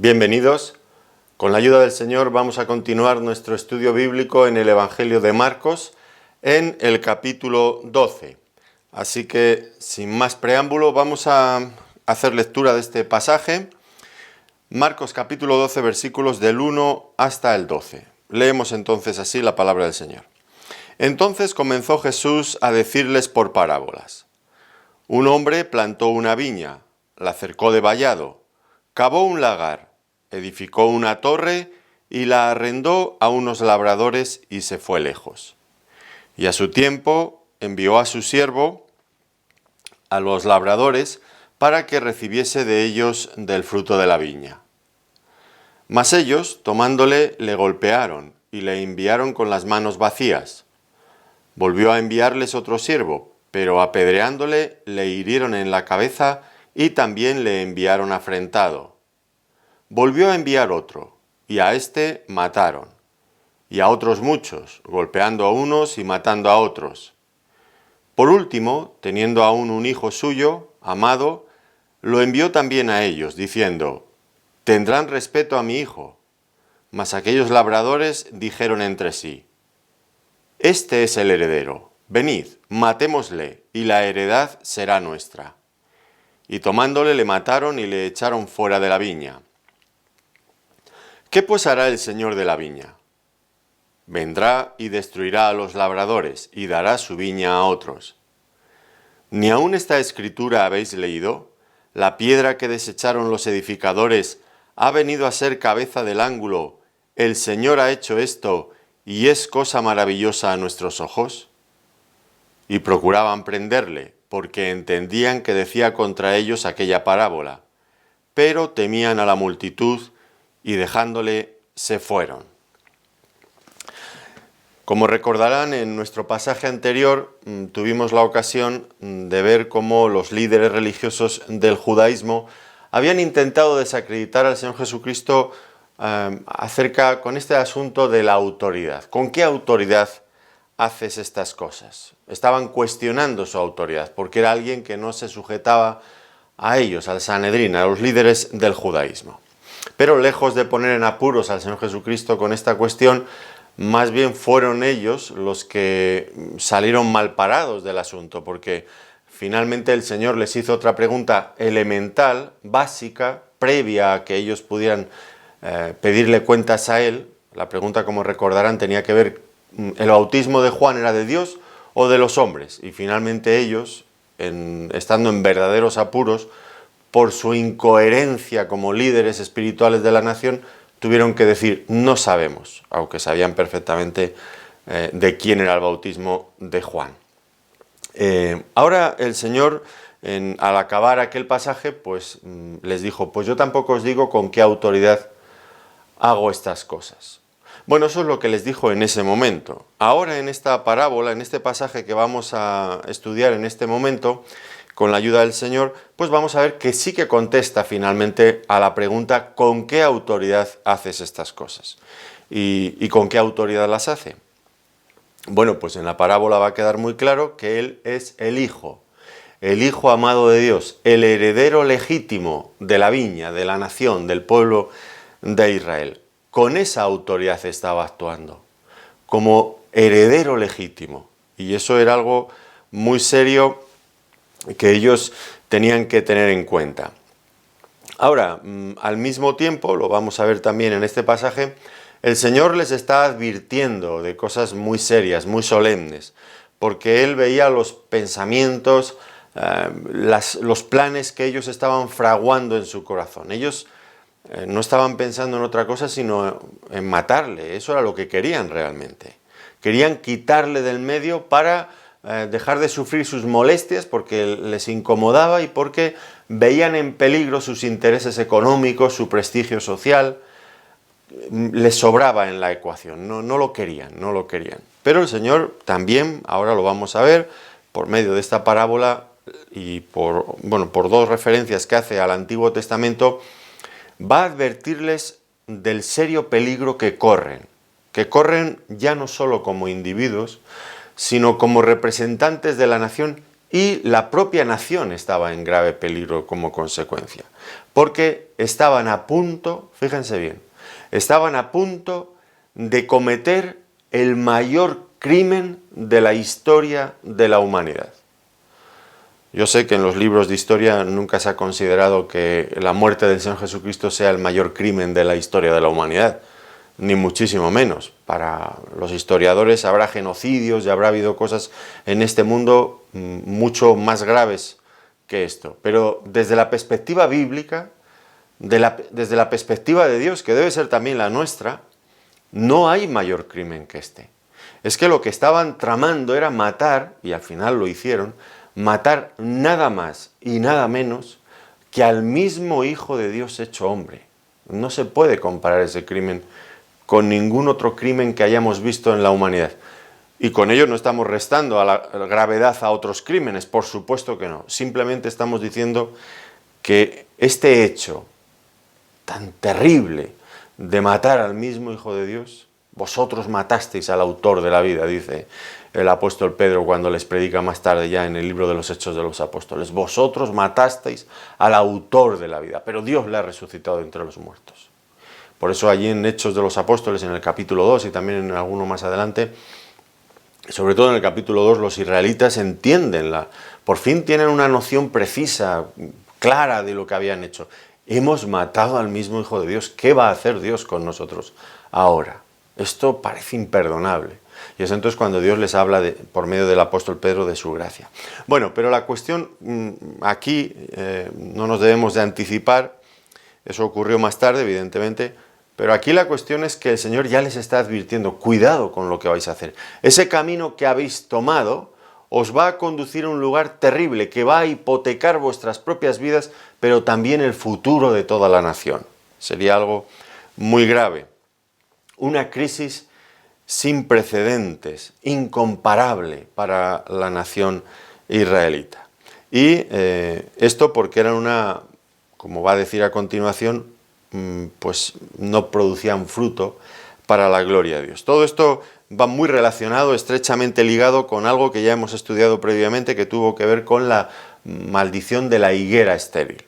Bienvenidos. Con la ayuda del Señor vamos a continuar nuestro estudio bíblico en el Evangelio de Marcos, en el capítulo 12. Así que, sin más preámbulo, vamos a hacer lectura de este pasaje. Marcos capítulo 12, versículos del 1 hasta el 12. Leemos entonces así la palabra del Señor. Entonces comenzó Jesús a decirles por parábolas. Un hombre plantó una viña, la cercó de vallado, cavó un lagar, edificó una torre y la arrendó a unos labradores y se fue lejos. Y a su tiempo envió a su siervo a los labradores para que recibiese de ellos del fruto de la viña. Mas ellos, tomándole, le golpearon y le enviaron con las manos vacías. Volvió a enviarles otro siervo, pero apedreándole le hirieron en la cabeza y también le enviaron afrentado. Volvió a enviar otro, y a éste mataron, y a otros muchos, golpeando a unos y matando a otros. Por último, teniendo aún un hijo suyo, amado, lo envió también a ellos, diciendo: «Tendrán respeto a mi hijo». Mas aquellos labradores dijeron entre sí: «Este es el heredero, venid, matémosle, y la heredad será nuestra». Y tomándole le mataron y le echaron fuera de la viña. ¿Qué pues hará el Señor de la viña? Vendrá y destruirá a los labradores y dará su viña a otros. ¿Ni aún esta escritura habéis leído? La piedra que desecharon los edificadores ha venido a ser cabeza del ángulo. El Señor ha hecho esto y es cosa maravillosa a nuestros ojos. Y procuraban prenderle, porque entendían que decía contra ellos aquella parábola, pero temían a la multitud y dejándole se fueron. Como recordarán, en nuestro pasaje anterior tuvimos la ocasión de ver cómo los líderes religiosos del judaísmo habían intentado desacreditar al Señor Jesucristo con este asunto de la autoridad. ¿Con qué autoridad haces estas cosas? Estaban cuestionando su autoridad, porque era alguien que no se sujetaba a ellos, al Sanedrín, a los líderes del judaísmo. Pero lejos de poner en apuros al Señor Jesucristo con esta cuestión, más bien fueron ellos los que salieron mal parados del asunto, porque finalmente el Señor les hizo otra pregunta elemental, básica, previa a que ellos pudieran pedirle cuentas a Él. La pregunta, como recordarán, tenía que ver: ¿el bautismo de Juan era de Dios o de los hombres? Y finalmente ellos, estando en verdaderos apuros, por su incoherencia como líderes espirituales de la nación, tuvieron que decir: no sabemos, aunque sabían perfectamente de quién era el bautismo de Juan. Ahora el Señor, al acabar aquel pasaje, pues les dijo: pues yo tampoco os digo con qué autoridad hago estas cosas. Bueno, eso es lo que les dijo en ese momento. Ahora, en esta parábola, en este pasaje que vamos a estudiar en este momento, con la ayuda del Señor, pues vamos a ver que sí que contesta finalmente a la pregunta: ¿con qué autoridad haces estas cosas? ¿Y con qué autoridad las hace? Bueno, pues en la parábola va a quedar muy claro que Él es el Hijo amado de Dios, el heredero legítimo de la viña, de la nación, del pueblo de Israel. Con esa autoridad estaba actuando, como heredero legítimo. Y eso era algo muy serio que ellos tenían que tener en cuenta. Ahora, al mismo tiempo, lo vamos a ver también en este pasaje, el Señor les está advirtiendo de cosas muy serias, muy solemnes, porque Él veía los pensamientos, los planes que ellos estaban fraguando en su corazón. Ellos no estaban pensando en otra cosa sino en matarle. Eso era lo que querían realmente. Querían quitarle del medio para dejar de sufrir sus molestias, porque les incomodaba y porque veían en peligro sus intereses económicos, su prestigio social. Les sobraba en la ecuación, no lo querían. Pero el Señor también, ahora lo vamos a ver, por medio de esta parábola y por dos referencias que hace al Antiguo Testamento, va a advertirles del serio peligro que corren ya no solo como individuos, sino como representantes de la nación, y la propia nación estaba en grave peligro como consecuencia. porque estaban a punto, fíjense bien, estaban a punto de cometer el mayor crimen de la historia de la humanidad. Yo sé que en los libros de historia nunca se ha considerado que la muerte del Señor Jesucristo sea el mayor crimen de la historia de la humanidad, ni muchísimo menos. Para los historiadores habrá genocidios y habrá habido cosas en este mundo mucho más graves que esto. Pero desde la perspectiva bíblica, desde la perspectiva de Dios, que debe ser también la nuestra, no hay mayor crimen que este. Es que lo que estaban tramando era matar, y al final lo hicieron, matar nada más y nada menos que al mismo Hijo de Dios hecho hombre. No se puede comparar ese crimen con ningún otro crimen que hayamos visto en la humanidad. Y con ello no estamos restando a la gravedad a otros crímenes, por supuesto que no. Simplemente estamos diciendo que este hecho tan terrible de matar al mismo Hijo de Dios, vosotros matasteis al autor de la vida, dice el apóstol Pedro cuando les predica más tarde ya en el libro de los Hechos de los Apóstoles. Vosotros matasteis al autor de la vida, pero Dios le ha resucitado entre los muertos. Por eso allí en Hechos de los Apóstoles, en el capítulo 2 y también en alguno más adelante, sobre todo en el capítulo 2, los israelitas entienden, por fin tienen una noción precisa, clara de lo que habían hecho. Hemos matado al mismo Hijo de Dios. ¿Qué va a hacer Dios con nosotros ahora? Esto parece imperdonable. Y es entonces cuando Dios les habla por medio del apóstol Pedro de su gracia. Bueno, pero la cuestión aquí no nos debemos de anticipar. Eso ocurrió más tarde, evidentemente. Pero aquí la cuestión es que el Señor ya les está advirtiendo, cuidado con lo que vais a hacer. Ese camino que habéis tomado os va a conducir a un lugar terrible, que va a hipotecar vuestras propias vidas, pero también el futuro de toda la nación. Sería algo muy grave. Una crisis sin precedentes, incomparable para la nación israelita. Y esto porque eran como va a decir a continuación, pues no producían fruto para la gloria de Dios. Todo esto va muy relacionado, estrechamente ligado con algo que ya hemos estudiado previamente, que tuvo que ver con la maldición de la higuera estéril.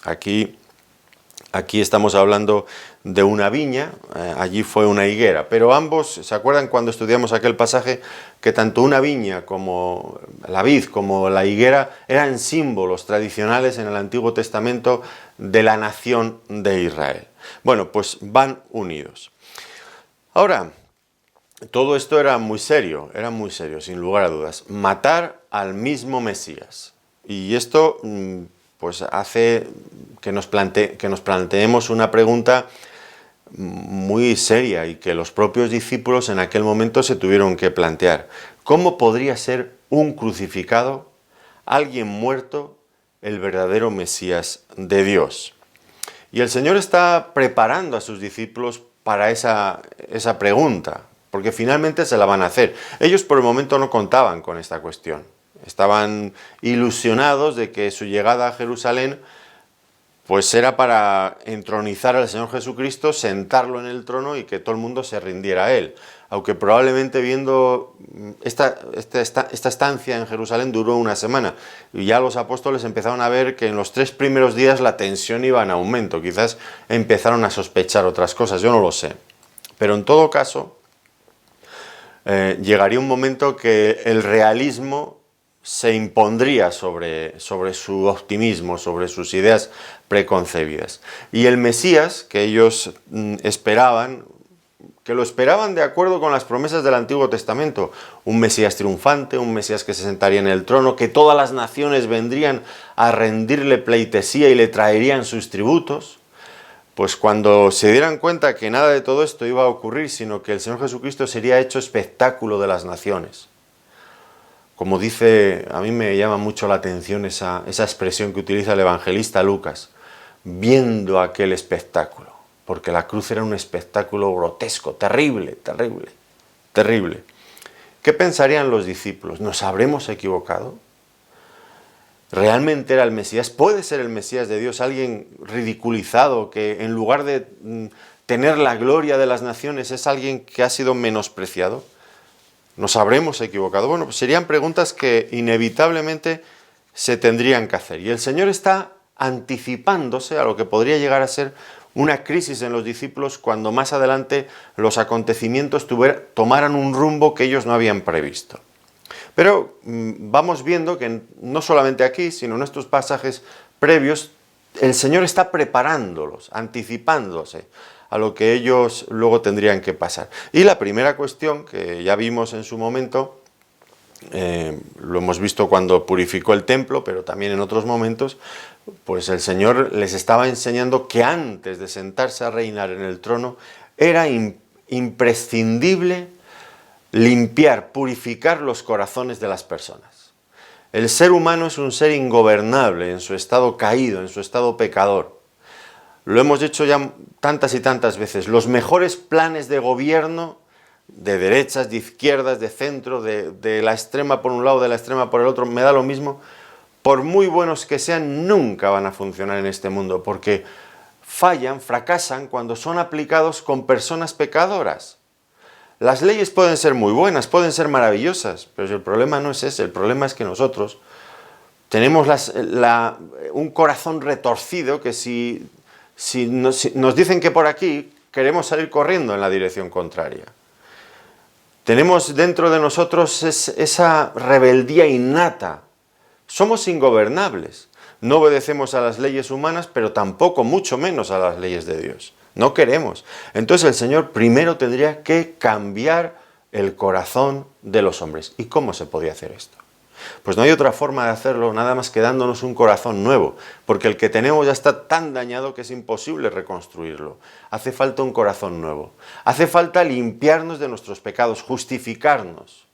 Aquí estamos hablando de una viña, allí fue una higuera, pero ambos, ¿se acuerdan cuando estudiamos aquel pasaje? Que tanto una viña como la vid, como la higuera, eran símbolos tradicionales en el Antiguo Testamento de la nación de Israel. Bueno, pues van unidos. Ahora, todo esto era muy serio, sin lugar a dudas. Matar al mismo Mesías. Y esto pues hace que nos planteemos una pregunta muy seria y que los propios discípulos en aquel momento se tuvieron que plantear. ¿Cómo podría ser un crucificado, alguien muerto, el verdadero Mesías de Dios? Y el Señor está preparando a sus discípulos para esa pregunta, porque finalmente se la van a hacer. Ellos por el momento no contaban con esta cuestión. Estaban ilusionados de que su llegada a Jerusalén pues era para entronizar al Señor Jesucristo, sentarlo en el trono y que todo el mundo se rindiera a Él. Aunque probablemente viendo esta estancia en Jerusalén duró una semana. Y ya los apóstoles empezaron a ver que en los 3 primeros días la tensión iba en aumento. Quizás empezaron a sospechar otras cosas, yo no lo sé. Pero en todo caso, llegaría un momento que el realismo se impondría sobre su optimismo, sobre sus ideas preconcebidas. Y el Mesías que ellos esperaban, que lo esperaban de acuerdo con las promesas del Antiguo Testamento, un Mesías triunfante, un Mesías que se sentaría en el trono, que todas las naciones vendrían a rendirle pleitesía y le traerían sus tributos, pues cuando se dieran cuenta que nada de todo esto iba a ocurrir, sino que el Señor Jesucristo sería hecho espectáculo de las naciones. Como dice, a mí me llama mucho la atención esa expresión que utiliza el evangelista Lucas, viendo aquel espectáculo, porque la cruz era un espectáculo grotesco, terrible. ¿Qué pensarían los discípulos? ¿Nos habremos equivocado? ¿Realmente era el Mesías? ¿Puede ser el Mesías de Dios alguien ridiculizado que en lugar de tener la gloria de las naciones es alguien que ha sido menospreciado? ¿Nos habremos equivocado? Bueno, pues serían preguntas que inevitablemente se tendrían que hacer. Y el Señor está anticipándose a lo que podría llegar a ser una crisis en los discípulos cuando más adelante los acontecimientos tomaran un rumbo que ellos no habían previsto. Pero vamos viendo que no solamente aquí, sino en estos pasajes previos, el Señor está preparándolos, anticipándose a lo que ellos luego tendrían que pasar. Y la primera cuestión, que ya vimos en su momento, lo hemos visto cuando purificó el templo, pero también en otros momentos, pues el Señor les estaba enseñando que antes de sentarse a reinar en el trono, era imprescindible limpiar, purificar los corazones de las personas. El ser humano es un ser ingobernable en su estado caído, en su estado pecador. Lo hemos dicho ya tantas y tantas veces. Los mejores planes de gobierno, de derechas, de izquierdas, de centro, de la extrema por un lado, de la extrema por el otro, me da lo mismo, por muy buenos que sean, nunca van a funcionar en este mundo, porque fallan, fracasan cuando son aplicados con personas pecadoras. Las leyes pueden ser muy buenas, pueden ser maravillosas, pero el problema no es ese, el problema es que nosotros tenemos un corazón retorcido que si nos dicen que por aquí, queremos salir corriendo en la dirección contraria. Tenemos dentro de nosotros esa rebeldía innata. Somos ingobernables. No obedecemos a las leyes humanas, pero tampoco, mucho menos a las leyes de Dios. No queremos. Entonces el Señor primero tendría que cambiar el corazón de los hombres. ¿Y cómo se podía hacer esto? Pues no hay otra forma de hacerlo nada más que dándonos un corazón nuevo, porque el que tenemos ya está tan dañado que es imposible reconstruirlo. Hace falta un corazón nuevo. Hace falta limpiarnos de nuestros pecados, justificarnos.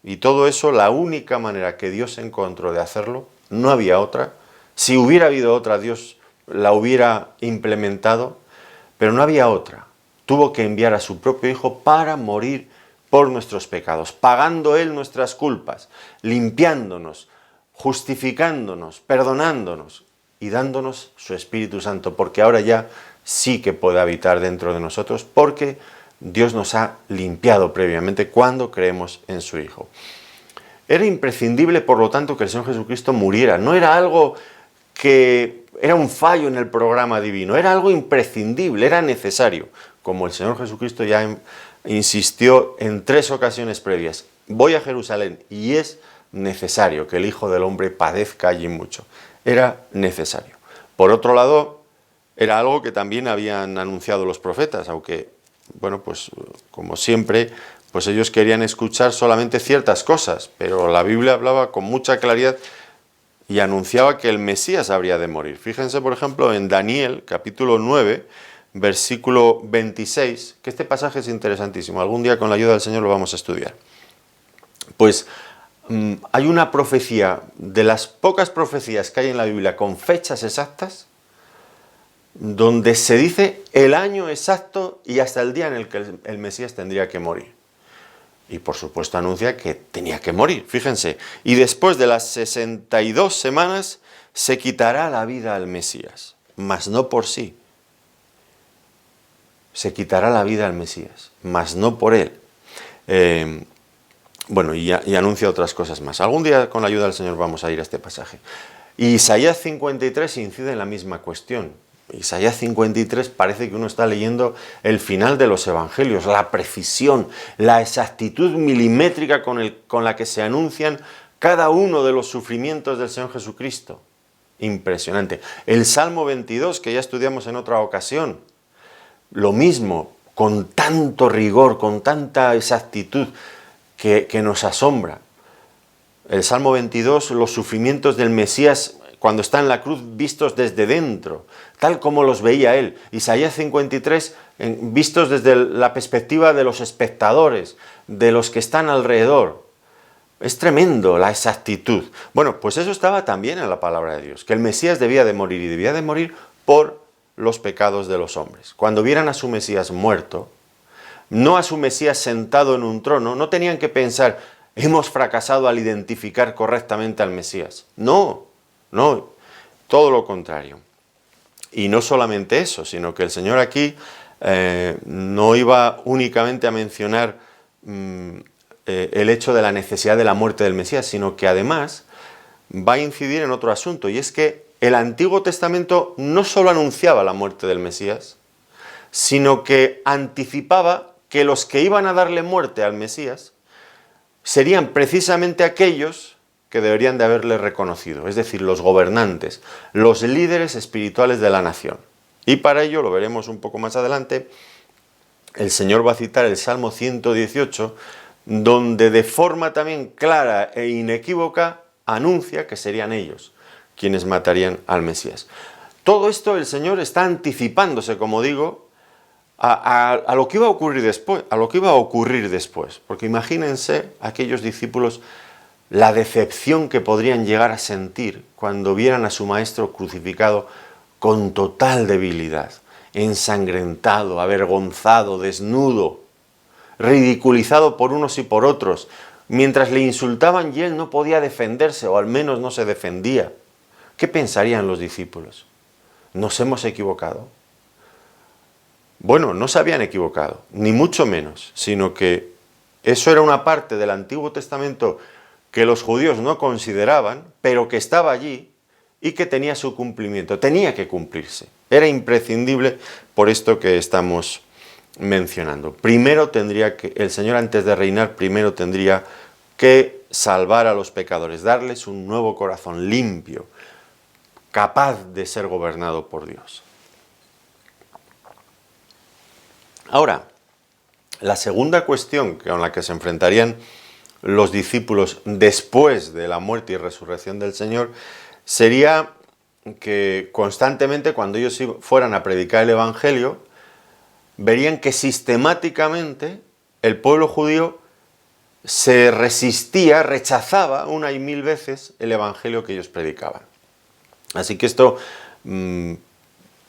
Y todo eso, la única manera que Dios encontró de hacerlo, no había otra. Si hubiera habido otra, Dios la hubiera implementado, pero no había otra. Tuvo que enviar a su propio Hijo para morir por nuestros pecados, pagando Él nuestras culpas, limpiándonos, justificándonos, perdonándonos y dándonos su Espíritu Santo, porque ahora ya sí que puede habitar dentro de nosotros, porque Dios nos ha limpiado previamente cuando creemos en su Hijo. Era imprescindible, por lo tanto, que el Señor Jesucristo muriera. No era algo que era un fallo en el programa divino, era algo imprescindible, era necesario, como el Señor Jesucristo ya insistió en 3 ocasiones previas. Voy a Jerusalén y es necesario que el Hijo del Hombre padezca allí mucho. Era necesario. Por otro lado, era algo que también habían anunciado los profetas, aunque, bueno, pues como siempre, pues ellos querían escuchar solamente ciertas cosas, pero la Biblia hablaba con mucha claridad y anunciaba que el Mesías habría de morir. Fíjense, por ejemplo, en Daniel, capítulo 9, versículo 26, que este pasaje es interesantísimo. Algún día con la ayuda del Señor lo vamos a estudiar. Pues hay una profecía, de las pocas profecías que hay en la Biblia con fechas exactas, donde se dice el año exacto y hasta el día en el que el Mesías tendría que morir. Y por supuesto anuncia que tenía que morir, fíjense. Y después de las 62 semanas se quitará la vida al Mesías, mas no por sí. Se quitará la vida al Mesías, mas no por él. Bueno, y anuncia otras cosas más. Algún día con la ayuda del Señor vamos a ir a este pasaje. Y Isaías 53 incide en la misma cuestión. Isaías 53 parece que uno está leyendo el final de los evangelios, la precisión, la exactitud milimétrica con la que se anuncian cada uno de los sufrimientos del Señor Jesucristo. Impresionante. El Salmo 22, que ya estudiamos en otra ocasión, lo mismo, con tanto rigor, con tanta exactitud que nos asombra. El Salmo 22, los sufrimientos del Mesías cuando está en la cruz vistos desde dentro, tal como los veía él. Isaías 53, vistos desde la perspectiva de los espectadores, de los que están alrededor. Es tremendo la exactitud. Bueno, pues eso estaba también en la palabra de Dios, que el Mesías debía de morir y debía de morir por los pecados de los hombres. Cuando vieran a su Mesías muerto, no a su Mesías sentado en un trono, no tenían que pensar, hemos fracasado al identificar correctamente al Mesías. No, todo lo contrario. Y no solamente eso, sino que el Señor aquí no iba únicamente a mencionar el hecho de la necesidad de la muerte del Mesías, sino que además va a incidir en otro asunto, y es que el Antiguo Testamento no solo anunciaba la muerte del Mesías, sino que anticipaba que los que iban a darle muerte al Mesías serían precisamente aquellos que deberían de haberle reconocido, es decir, los gobernantes, los líderes espirituales de la nación. Y para ello, lo veremos un poco más adelante, el Señor va a citar el Salmo 118, donde de forma también clara e inequívoca anuncia que serían ellos quienes matarían al Mesías. Todo esto el Señor está anticipándose, como digo, a lo que iba a ocurrir después, porque imagínense aquellos discípulos la decepción que podrían llegar a sentir cuando vieran a su maestro crucificado con total debilidad, ensangrentado, avergonzado, desnudo, ridiculizado por unos y por otros, mientras le insultaban y él no podía defenderse, o al menos no se defendía. ¿Qué pensarían los discípulos? ¿Nos hemos equivocado? Bueno, no se habían equivocado, ni mucho menos, sino que eso era una parte del Antiguo Testamento que los judíos no consideraban, pero que estaba allí y que tenía su cumplimiento, tenía que cumplirse. Era imprescindible por esto que estamos mencionando. Primero tendría que, el Señor antes de reinar, primero tendría que salvar a los pecadores, darles un nuevo corazón limpio, capaz de ser gobernado por Dios. Ahora, la segunda cuestión con la que se enfrentarían los discípulos después de la muerte y resurrección del Señor sería que constantemente cuando ellos fueran a predicar el Evangelio, verían que sistemáticamente el pueblo judío se resistía, rechazaba una y mil veces el Evangelio que ellos predicaban. Así que esto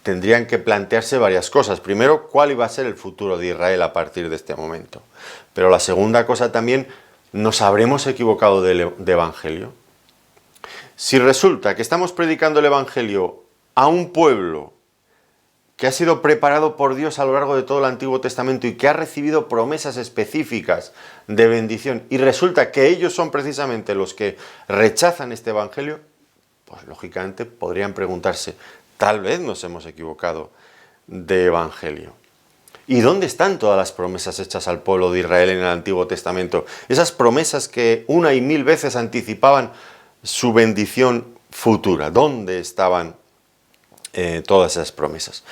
tendrían que plantearse varias cosas. Primero, ¿cuál iba a ser el futuro de Israel a partir de este momento? Pero la segunda cosa también, ¿nos habremos equivocado de Evangelio? Si resulta que estamos predicando el Evangelio a un pueblo que ha sido preparado por Dios a lo largo de todo el Antiguo Testamento y que ha recibido promesas específicas de bendición, y resulta que ellos son precisamente los que rechazan este Evangelio, pues lógicamente podrían preguntarse, tal vez nos hemos equivocado de Evangelio. ¿Y dónde están todas las promesas hechas al pueblo de Israel en el Antiguo Testamento? Esas promesas que una y mil veces anticipaban su bendición futura. ¿Dónde estaban todas esas promesas?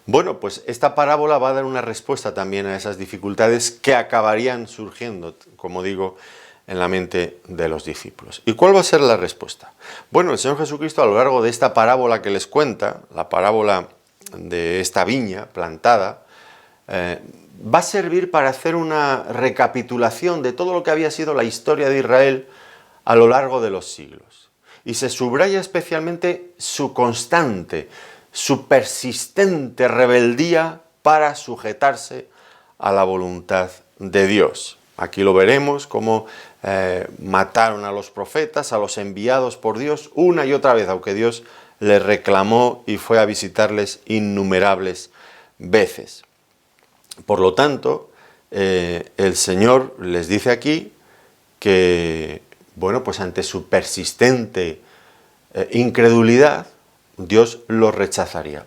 Bueno, pues esta parábola va a dar una respuesta también a esas dificultades que acabarían surgiendo, como digo, en la mente de los discípulos. ¿Y cuál va a ser la respuesta? Bueno, el Señor Jesucristo a lo largo de esta parábola que les cuenta, la parábola de esta viña plantada, va a servir para hacer una recapitulación de todo lo que había sido la historia de Israel a lo largo de los siglos. Y se subraya especialmente su constante, su persistente rebeldía para sujetarse a la voluntad de Dios. Aquí lo veremos, cómo mataron a los profetas, a los enviados por Dios, una y otra vez, aunque Dios les reclamó y fue a visitarles innumerables veces. Por lo tanto, el Señor les dice aquí que, bueno, pues ante su persistente incredulidad, Dios los rechazaría,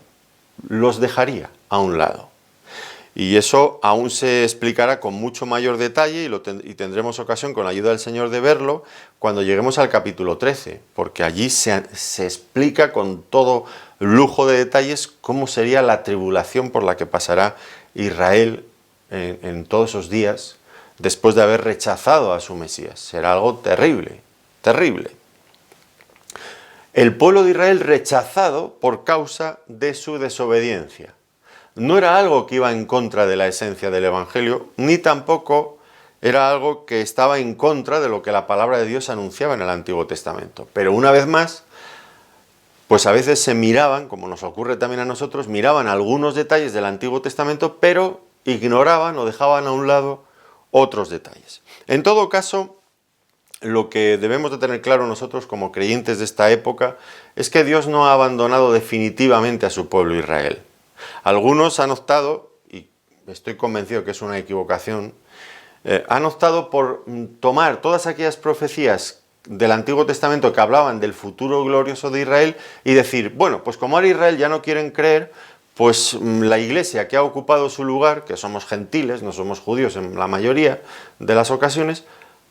los dejaría a un lado. Y eso aún se explicará con mucho mayor detalle y tendremos ocasión con la ayuda del Señor de verlo cuando lleguemos al capítulo 13, porque allí se explica con todo lujo de detalles cómo sería la tribulación por la que pasará Israel en todos esos días después de haber rechazado a su Mesías. Será algo terrible, terrible. El pueblo de Israel rechazado por causa de su desobediencia. No era algo que iba en contra de la esencia del Evangelio, ni tampoco era algo que estaba en contra de lo que la palabra de Dios anunciaba en el Antiguo Testamento. Pero una vez más, pues a veces se miraban, como nos ocurre también a nosotros, miraban algunos detalles del Antiguo Testamento, pero ignoraban o dejaban a un lado otros detalles. En todo caso, lo que debemos de tener claro nosotros como creyentes de esta época es que Dios no ha abandonado definitivamente a su pueblo Israel. Algunos han optado, y estoy convencido que es una equivocación, han optado por tomar todas aquellas profecías del Antiguo Testamento que hablaban del futuro glorioso de Israel y decir, bueno, pues como ahora Israel ya no quieren creer, pues la Iglesia que ha ocupado su lugar, que somos gentiles, no somos judíos en la mayoría de las ocasiones,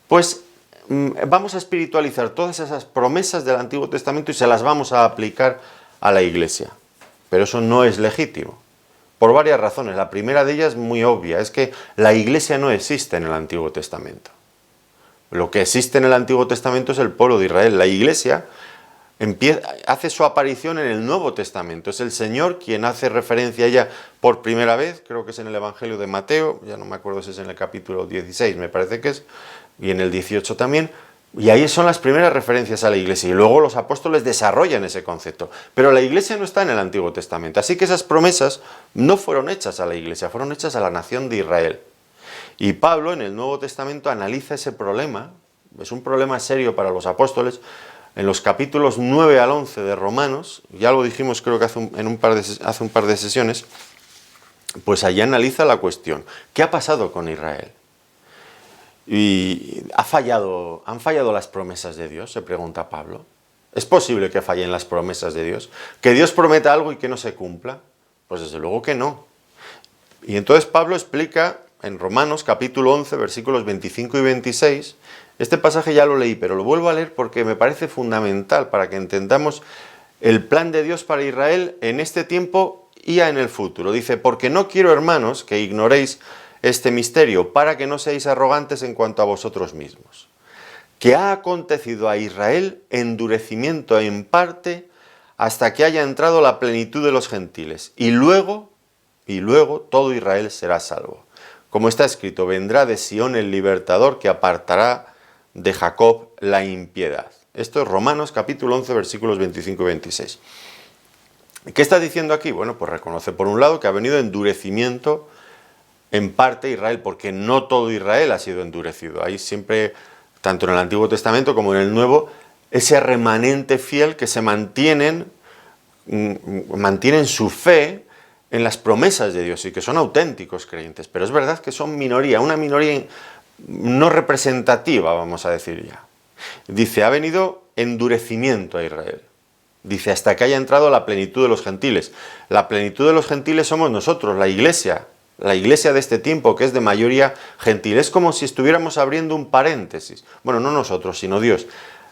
pues vamos a espiritualizar todas esas promesas del Antiguo Testamento y se las vamos a aplicar a la Iglesia. Pero eso no es legítimo, por varias razones. La primera de ellas, muy obvia, es que la Iglesia no existe en el Antiguo Testamento. Lo que existe en el Antiguo Testamento es el pueblo de Israel. La Iglesia hace su aparición en el Nuevo Testamento. Es el Señor quien hace referencia a ella por primera vez, creo que es en el Evangelio de Mateo, ya no me acuerdo si es en el capítulo 16, me parece que es, y en el 18 también, y ahí son las primeras referencias a la Iglesia, y luego los apóstoles desarrollan ese concepto. Pero la Iglesia no está en el Antiguo Testamento, así que esas promesas no fueron hechas a la Iglesia, fueron hechas a la nación de Israel. Y Pablo en el Nuevo Testamento analiza ese problema, es un problema serio para los apóstoles, en los capítulos 9 al 11 de Romanos, ya lo dijimos creo que hace un par de sesiones, pues allí analiza la cuestión, ¿qué ha pasado con Israel? Y ¿han fallado las promesas de Dios?, se pregunta Pablo. ¿Es posible que fallen las promesas de Dios? ¿Que Dios prometa algo y que no se cumpla? Pues desde luego que no. Y entonces Pablo explica en Romanos capítulo 11, versículos 25 y 26, este pasaje ya lo leí, pero lo vuelvo a leer porque me parece fundamental para que entendamos el plan de Dios para Israel en este tiempo y en el futuro. Dice, porque no quiero, hermanos, que ignoréis este misterio, para que no seáis arrogantes en cuanto a vosotros mismos, que ha acontecido a Israel endurecimiento en parte hasta que haya entrado la plenitud de los gentiles, y luego todo Israel será salvo. Como está escrito, vendrá de Sión el libertador que apartará de Jacob la impiedad. Esto es Romanos capítulo 11, versículos 25 y 26. ¿Qué está diciendo aquí? Bueno, pues reconoce por un lado que ha venido endurecimiento en parte Israel, porque no todo Israel ha sido endurecido. Hay siempre, tanto en el Antiguo Testamento como en el Nuevo, ese remanente fiel que se mantienen su fe en las promesas de Dios y que son auténticos creyentes. Pero es verdad que son minoría, una minoría no representativa, vamos a decir ya. Dice, ha venido endurecimiento a Israel. Dice, hasta que haya entrado la plenitud de los gentiles. La plenitud de los gentiles somos nosotros, la Iglesia de este tiempo, que es de mayoría gentil. Es como si estuviéramos abriendo un paréntesis. Bueno, no nosotros, sino Dios.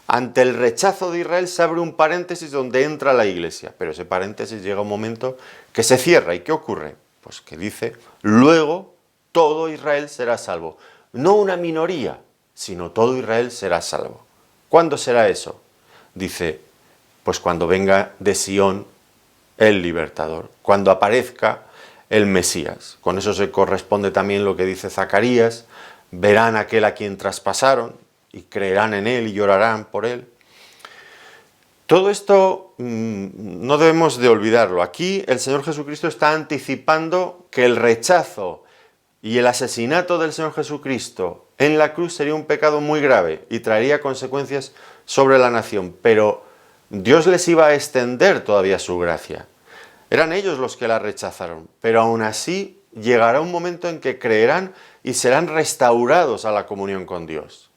Ante el rechazo de Israel se abre un paréntesis donde entra la Iglesia. Pero ese paréntesis llega un momento que se cierra. ¿Y qué ocurre? Pues que dice, luego todo Israel será salvo. No una minoría, sino todo Israel será salvo. ¿Cuándo será eso? Dice, pues cuando venga de Sión el libertador, cuando aparezca el Mesías. Con eso se corresponde también lo que dice Zacarías, verán aquel a quien traspasaron y creerán en él y llorarán por él. Todo esto no debemos de olvidarlo. Aquí el Señor Jesucristo está anticipando que el rechazo y el asesinato del Señor Jesucristo en la cruz sería un pecado muy grave y traería consecuencias sobre la nación, pero Dios les iba a extender todavía su gracia. Eran ellos los que la rechazaron, pero aún así llegará un momento en que creerán y serán restaurados a la comunión con Dios.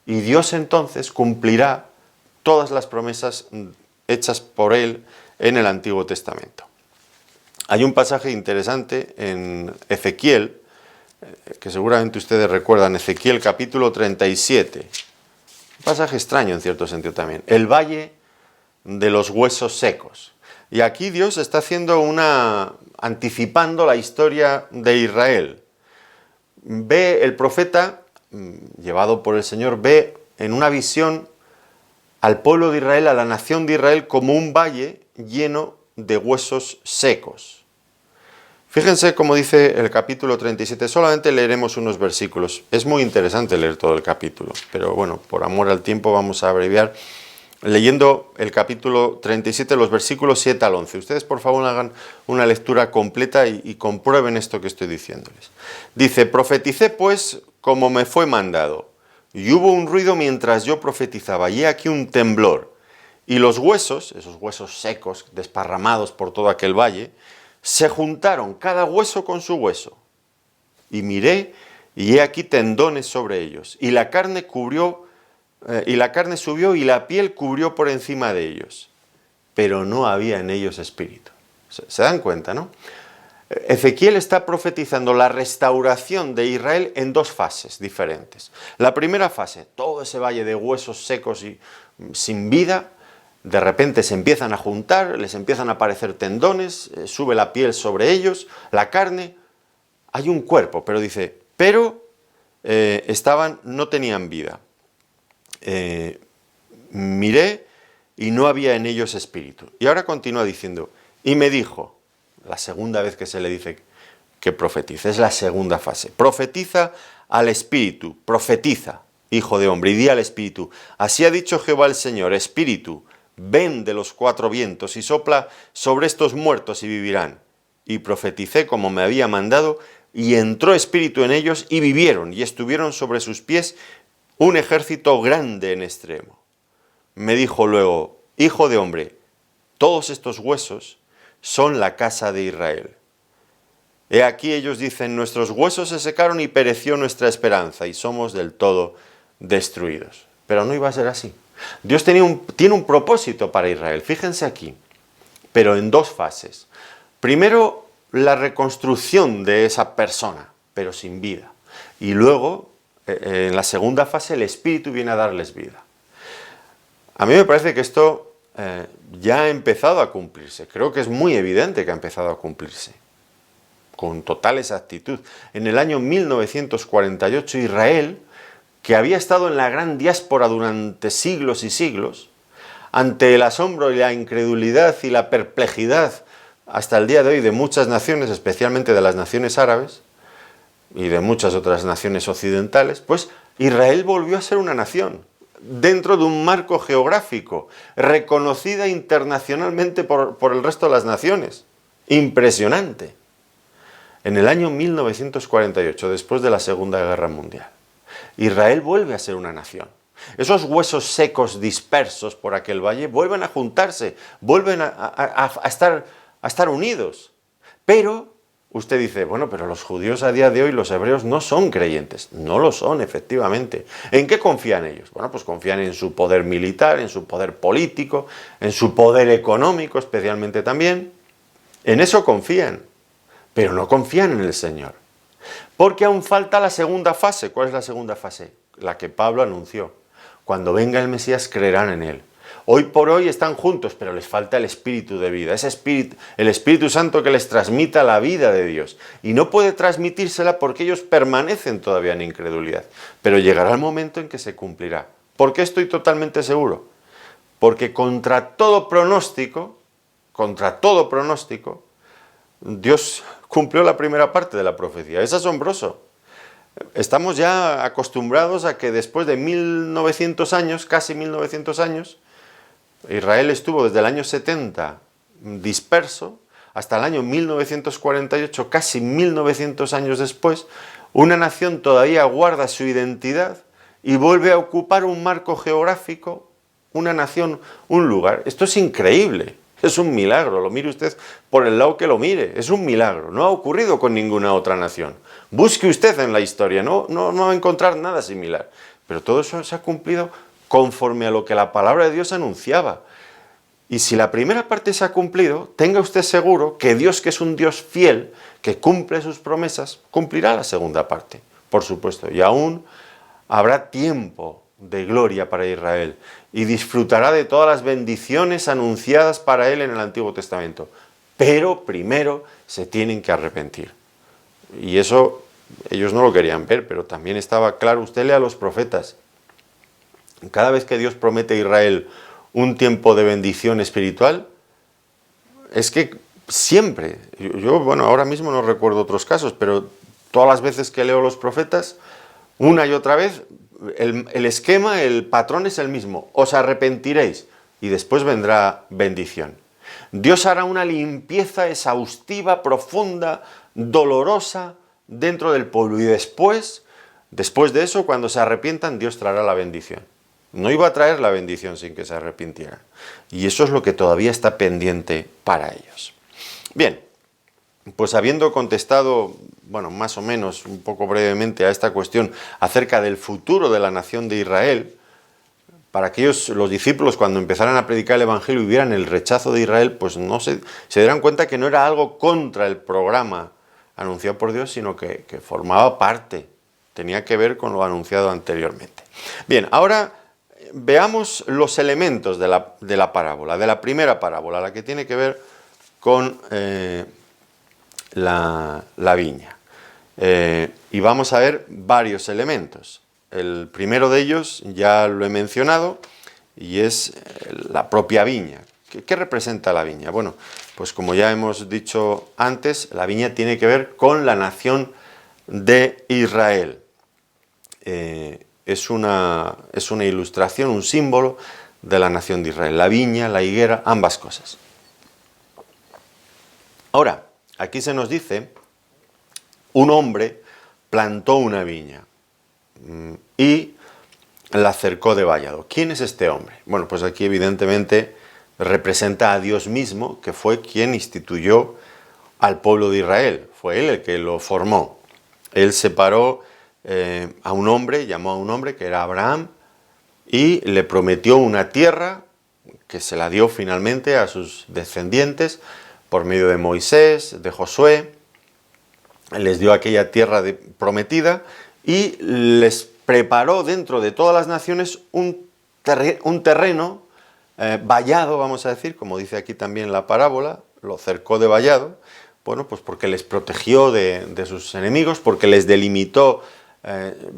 Y Dios entonces cumplirá todas las promesas hechas por Él en el Antiguo Testamento. Hay un pasaje interesante en Ezequiel, que seguramente ustedes recuerdan, Ezequiel capítulo 37. Un pasaje extraño en cierto sentido también. El valle de los huesos secos. Y aquí Dios está anticipando la historia de Israel. Ve el profeta, llevado por el Señor, ve en una visión al pueblo de Israel, a la nación de Israel, como un valle lleno de huesos secos. Fíjense cómo dice el capítulo 37, solamente leeremos unos versículos. Es muy interesante leer todo el capítulo, pero bueno, por amor al tiempo vamos a abreviar leyendo el capítulo 37, los versículos 7 al 11. Ustedes, por favor, hagan una lectura completa y comprueben esto que estoy diciéndoles. Dice, profeticé pues como me fue mandado, y hubo un ruido mientras yo profetizaba, y he aquí un temblor, y los huesos, esos huesos secos, desparramados por todo aquel valle, se juntaron cada hueso con su hueso. Y miré, y he aquí tendones sobre ellos, y la carne cubrió y la carne subió y la piel cubrió por encima de ellos, pero no había en ellos espíritu. ¿Se dan cuenta, no? Ezequiel está profetizando la restauración de Israel en dos fases diferentes. La primera fase, todo ese valle de huesos secos y sin vida, de repente se empiezan a juntar, les empiezan a aparecer tendones, sube la piel sobre ellos, la carne, hay un cuerpo, pero dice, pero no tenían vida. Miré y no había en ellos espíritu. Y ahora continúa diciendo, y me dijo, la segunda vez que se le dice que profetiza, es la segunda fase. Profetiza al espíritu, profetiza, hijo de hombre, y di al espíritu, así ha dicho Jehová el Señor, espíritu, ven de los cuatro vientos y sopla sobre estos muertos y vivirán. Y profeticé como me había mandado, y entró espíritu en ellos y vivieron, y estuvieron sobre sus pies un ejército grande en extremo. Me dijo luego, hijo de hombre, todos estos huesos son la casa de Israel. He aquí ellos dicen, nuestros huesos se secaron y pereció nuestra esperanza y somos del todo destruidos. Pero no iba a ser así. Dios tiene un propósito para Israel, fíjense aquí, pero en dos fases. Primero, la reconstrucción de esa persona, pero sin vida. Y luego, en la segunda fase, el Espíritu viene a darles vida. A mí me parece que esto ya ha empezado a cumplirse. Creo que es muy evidente que ha empezado a cumplirse. Con total exactitud. En el año 1948, Israel, que había estado en la gran diáspora durante siglos y siglos, ante el asombro y la incredulidad y la perplejidad hasta el día de hoy de muchas naciones, especialmente de las naciones árabes y de muchas otras naciones occidentales, pues Israel volvió a ser una nación dentro de un marco geográfico, reconocida internacionalmente por el resto de las naciones. Impresionante. En el año 1948, después de la Segunda Guerra Mundial, Israel vuelve a ser una nación. Esos huesos secos dispersos por aquel valle vuelven a juntarse, vuelven a estar unidos. Pero usted dice, bueno, pero los judíos a día de hoy, los hebreos, no son creyentes. No lo son, efectivamente. ¿En qué confían ellos? Bueno, pues confían en su poder militar, en su poder político, en su poder económico especialmente también. En eso confían, pero no confían en el Señor. Porque aún falta la segunda fase. ¿Cuál es la segunda fase? La que Pablo anunció. Cuando venga el Mesías creerán en él. Hoy por hoy están juntos, pero les falta el Espíritu de vida. Ese Espíritu, el Espíritu Santo que les transmita la vida de Dios. Y no puede transmitírsela porque ellos permanecen todavía en incredulidad. Pero llegará el momento en que se cumplirá. ¿Por qué estoy totalmente seguro? Porque contra todo pronóstico, Dios cumplió la primera parte de la profecía. Es asombroso. Estamos ya acostumbrados a que después de 1900 años, casi 1900 años, Israel estuvo desde el año 70 disperso hasta el año 1948, casi 1900 años después, una nación todavía guarda su identidad y vuelve a ocupar un marco geográfico, una nación, un lugar. Esto es increíble. Es un milagro, lo mire usted por el lado que lo mire, es un milagro, no ha ocurrido con ninguna otra nación. Busque usted en la historia, no va a encontrar nada similar. Pero todo eso se ha cumplido conforme a lo que la palabra de Dios anunciaba. Y si la primera parte se ha cumplido, tenga usted seguro que Dios, que es un Dios fiel, que cumple sus promesas, cumplirá la segunda parte, por supuesto. Y aún habrá tiempo de gloria para Israel y disfrutará de todas las bendiciones anunciadas para él en el Antiguo Testamento. Pero primero se tienen que arrepentir. Y eso ellos no lo querían ver, pero también estaba claro. Usted lea a los profetas. Cada vez que Dios promete a Israel un tiempo de bendición espiritual, es que siempre, bueno, ahora mismo no recuerdo otros casos, pero todas las veces que leo los profetas, una y otra vez, el esquema, el patrón es el mismo. Os arrepentiréis y después vendrá bendición. Dios hará una limpieza exhaustiva, profunda, dolorosa dentro del pueblo. Y después de eso, cuando se arrepientan, Dios traerá la bendición. No iba a traer la bendición sin que se arrepintieran. Y eso es lo que todavía está pendiente para ellos. Bien, pues habiendo contestado, bueno, más o menos, un poco brevemente a esta cuestión acerca del futuro de la nación de Israel, para aquellos, los discípulos, cuando empezaran a predicar el Evangelio y vieran el rechazo de Israel, pues no se dieran cuenta que no era algo contra el programa anunciado por Dios, sino que formaba parte, tenía que ver con lo anunciado anteriormente. Bien, ahora veamos los elementos de la parábola, de la primera parábola, la que tiene que ver con la viña. Y vamos a ver varios elementos. El primero de ellos ya lo he mencionado y es la propia viña. ¿Qué representa la viña? Bueno, pues como ya hemos dicho antes, la viña tiene que ver con la nación de Israel. Es una ilustración, un símbolo de la nación de Israel. La viña, la higuera, ambas cosas. Ahora, aquí se nos dice, un hombre plantó una viña y la cercó de vallado. ¿Quién es este hombre? Bueno, pues aquí evidentemente representa a Dios mismo, que fue quien instituyó al pueblo de Israel. Fue él el que lo formó. Él separó a un hombre, llamó a un hombre que era Abraham, y le prometió una tierra que se la dio finalmente a sus descendientes por medio de Moisés, de Josué. Les dio aquella tierra prometida y les preparó dentro de todas las naciones un terreno vallado, vamos a decir, como dice aquí también la parábola, lo cercó de vallado, bueno, pues porque les protegió de sus enemigos, porque les delimitó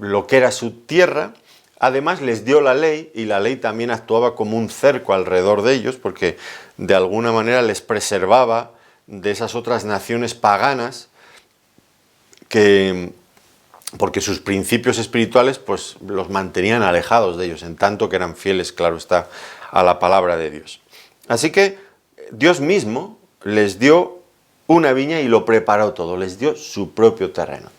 lo que era su tierra. Además les dio la ley, y la ley también actuaba como un cerco alrededor de ellos, porque de alguna manera les preservaba de esas otras naciones paganas, porque sus principios espirituales pues los mantenían alejados de ellos, en tanto que eran fieles, claro está, a la palabra de Dios. Así que Dios mismo les dio una viña y lo preparó todo, les dio su propio terreno.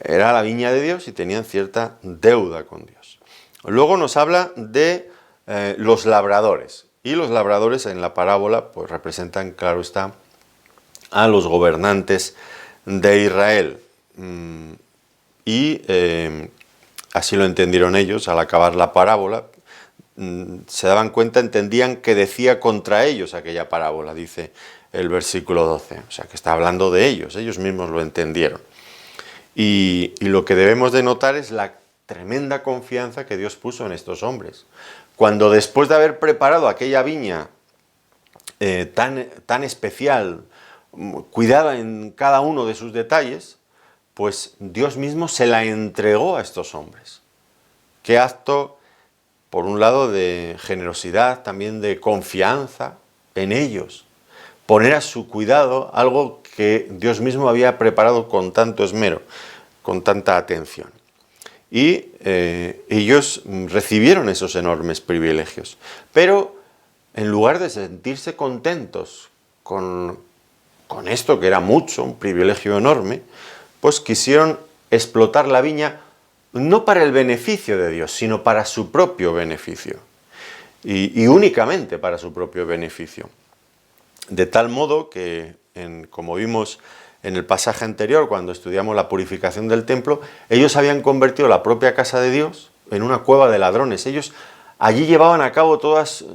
Era la viña de Dios y tenían cierta deuda con Dios. Luego nos habla de los labradores, y los labradores en la parábola pues representan, claro está, a los gobernantes de Israel. Y así lo entendieron ellos al acabar la parábola. Se daban cuenta, entendían que decía contra ellos aquella parábola, dice el versículo 12. O sea, que está hablando de ellos mismos lo entendieron. Y lo que debemos de notar es la tremenda confianza que Dios puso en estos hombres. Cuando después de haber preparado aquella viña tan especial, cuidada en cada uno de sus detalles, pues Dios mismo se la entregó a estos hombres. Qué acto, por un lado, de generosidad, también de confianza en ellos. Poner a su cuidado algo que Dios mismo había preparado con tanto esmero, con tanta atención. Y ellos recibieron esos enormes privilegios. Pero en lugar de sentirse contentos con esto, que era mucho, un privilegio enorme, pues quisieron explotar la viña no para el beneficio de Dios, sino para su propio beneficio. Y únicamente para su propio beneficio. De tal modo que, como vimos en el pasaje anterior, cuando estudiamos la purificación del templo, ellos habían convertido la propia casa de Dios en una cueva de ladrones. Ellos allí llevaban a cabo todas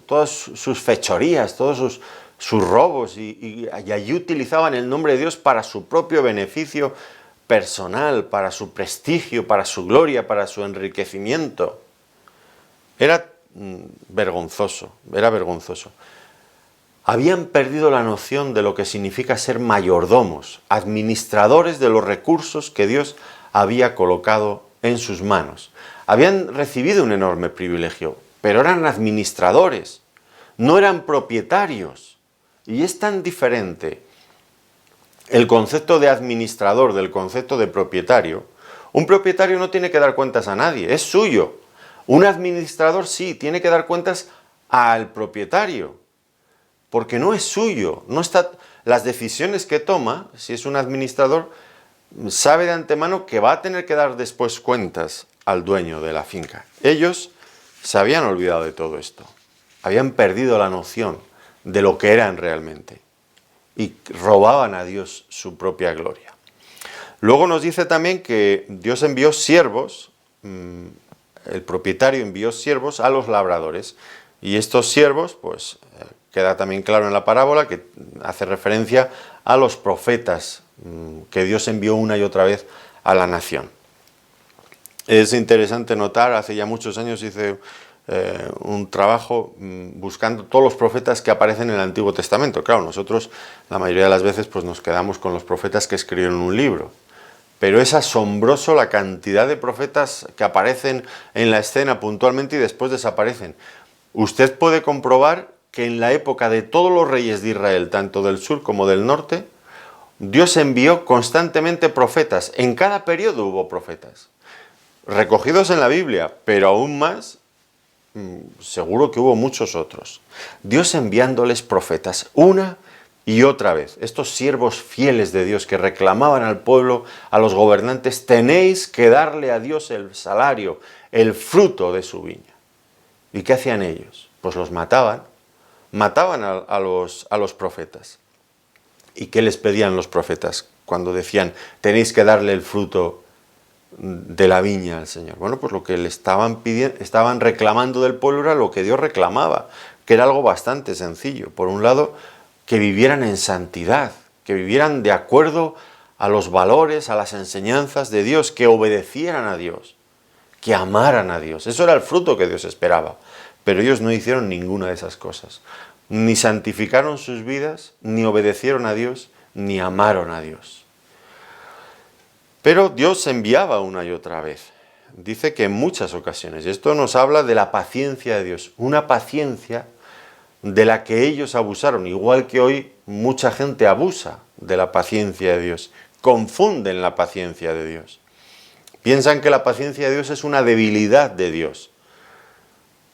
sus fechorías, todos sus robos, y allí utilizaban el nombre de Dios para su propio beneficio personal, para su prestigio, para su gloria, para su enriquecimiento. Era vergonzoso, era vergonzoso. Habían perdido la noción de lo que significa ser mayordomos, administradores de los recursos que Dios había colocado en sus manos. Habían recibido un enorme privilegio, pero eran administradores, no eran propietarios. Y es tan diferente el concepto de administrador del concepto de propietario. Un propietario no tiene que dar cuentas a nadie, es suyo. Un administrador sí, tiene que dar cuentas al propietario, porque no es suyo, no está. Las decisiones que toma, si es un administrador, sabe de antemano que va a tener que dar después cuentas al dueño de la finca. Ellos se habían olvidado de todo esto, habían perdido la noción de lo que eran realmente y robaban a Dios su propia gloria. Luego nos dice también que Dios envió siervos el propietario envió siervos a los labradores. Y estos siervos, pues queda también claro en la parábola que hace referencia a los profetas que Dios envió una y otra vez a la nación. Es interesante notar, hace ya muchos años hice un trabajo buscando todos los profetas que aparecen en el Antiguo Testamento. Claro, nosotros la mayoría de las veces pues nos quedamos con los profetas que escribieron un libro. Pero es asombroso la cantidad de profetas que aparecen en la escena puntualmente y después desaparecen. Usted puede comprobar que en la época de todos los reyes de Israel, tanto del sur como del norte, Dios envió constantemente profetas. En cada periodo hubo profetas, recogidos en la Biblia, pero aún más, seguro que hubo muchos otros. Dios enviándoles profetas una y otra vez. Estos siervos fieles de Dios que reclamaban al pueblo, a los gobernantes, tenéis que darle a Dios el salario, el fruto de su viña. ¿Y qué hacían ellos? Pues los mataban a los profetas. ¿Y qué les pedían los profetas cuando decían, tenéis que darle el fruto de la viña al Señor? Bueno, pues lo que le estaban pidiendo, estaban reclamando del pueblo era lo que Dios reclamaba, que era algo bastante sencillo. Por un lado, que vivieran en santidad, que vivieran de acuerdo a los valores, a las enseñanzas de Dios, que obedecieran a Dios, que amaran a Dios. Eso era el fruto que Dios esperaba. Pero ellos no hicieron ninguna de esas cosas. Ni santificaron sus vidas, ni obedecieron a Dios, ni amaron a Dios. Pero Dios enviaba una y otra vez. Dice que en muchas ocasiones. Y esto nos habla de la paciencia de Dios. Una paciencia de la que ellos abusaron. Igual que hoy mucha gente abusa de la paciencia de Dios. Confunden la paciencia de Dios. Piensan que la paciencia de Dios es una debilidad de Dios.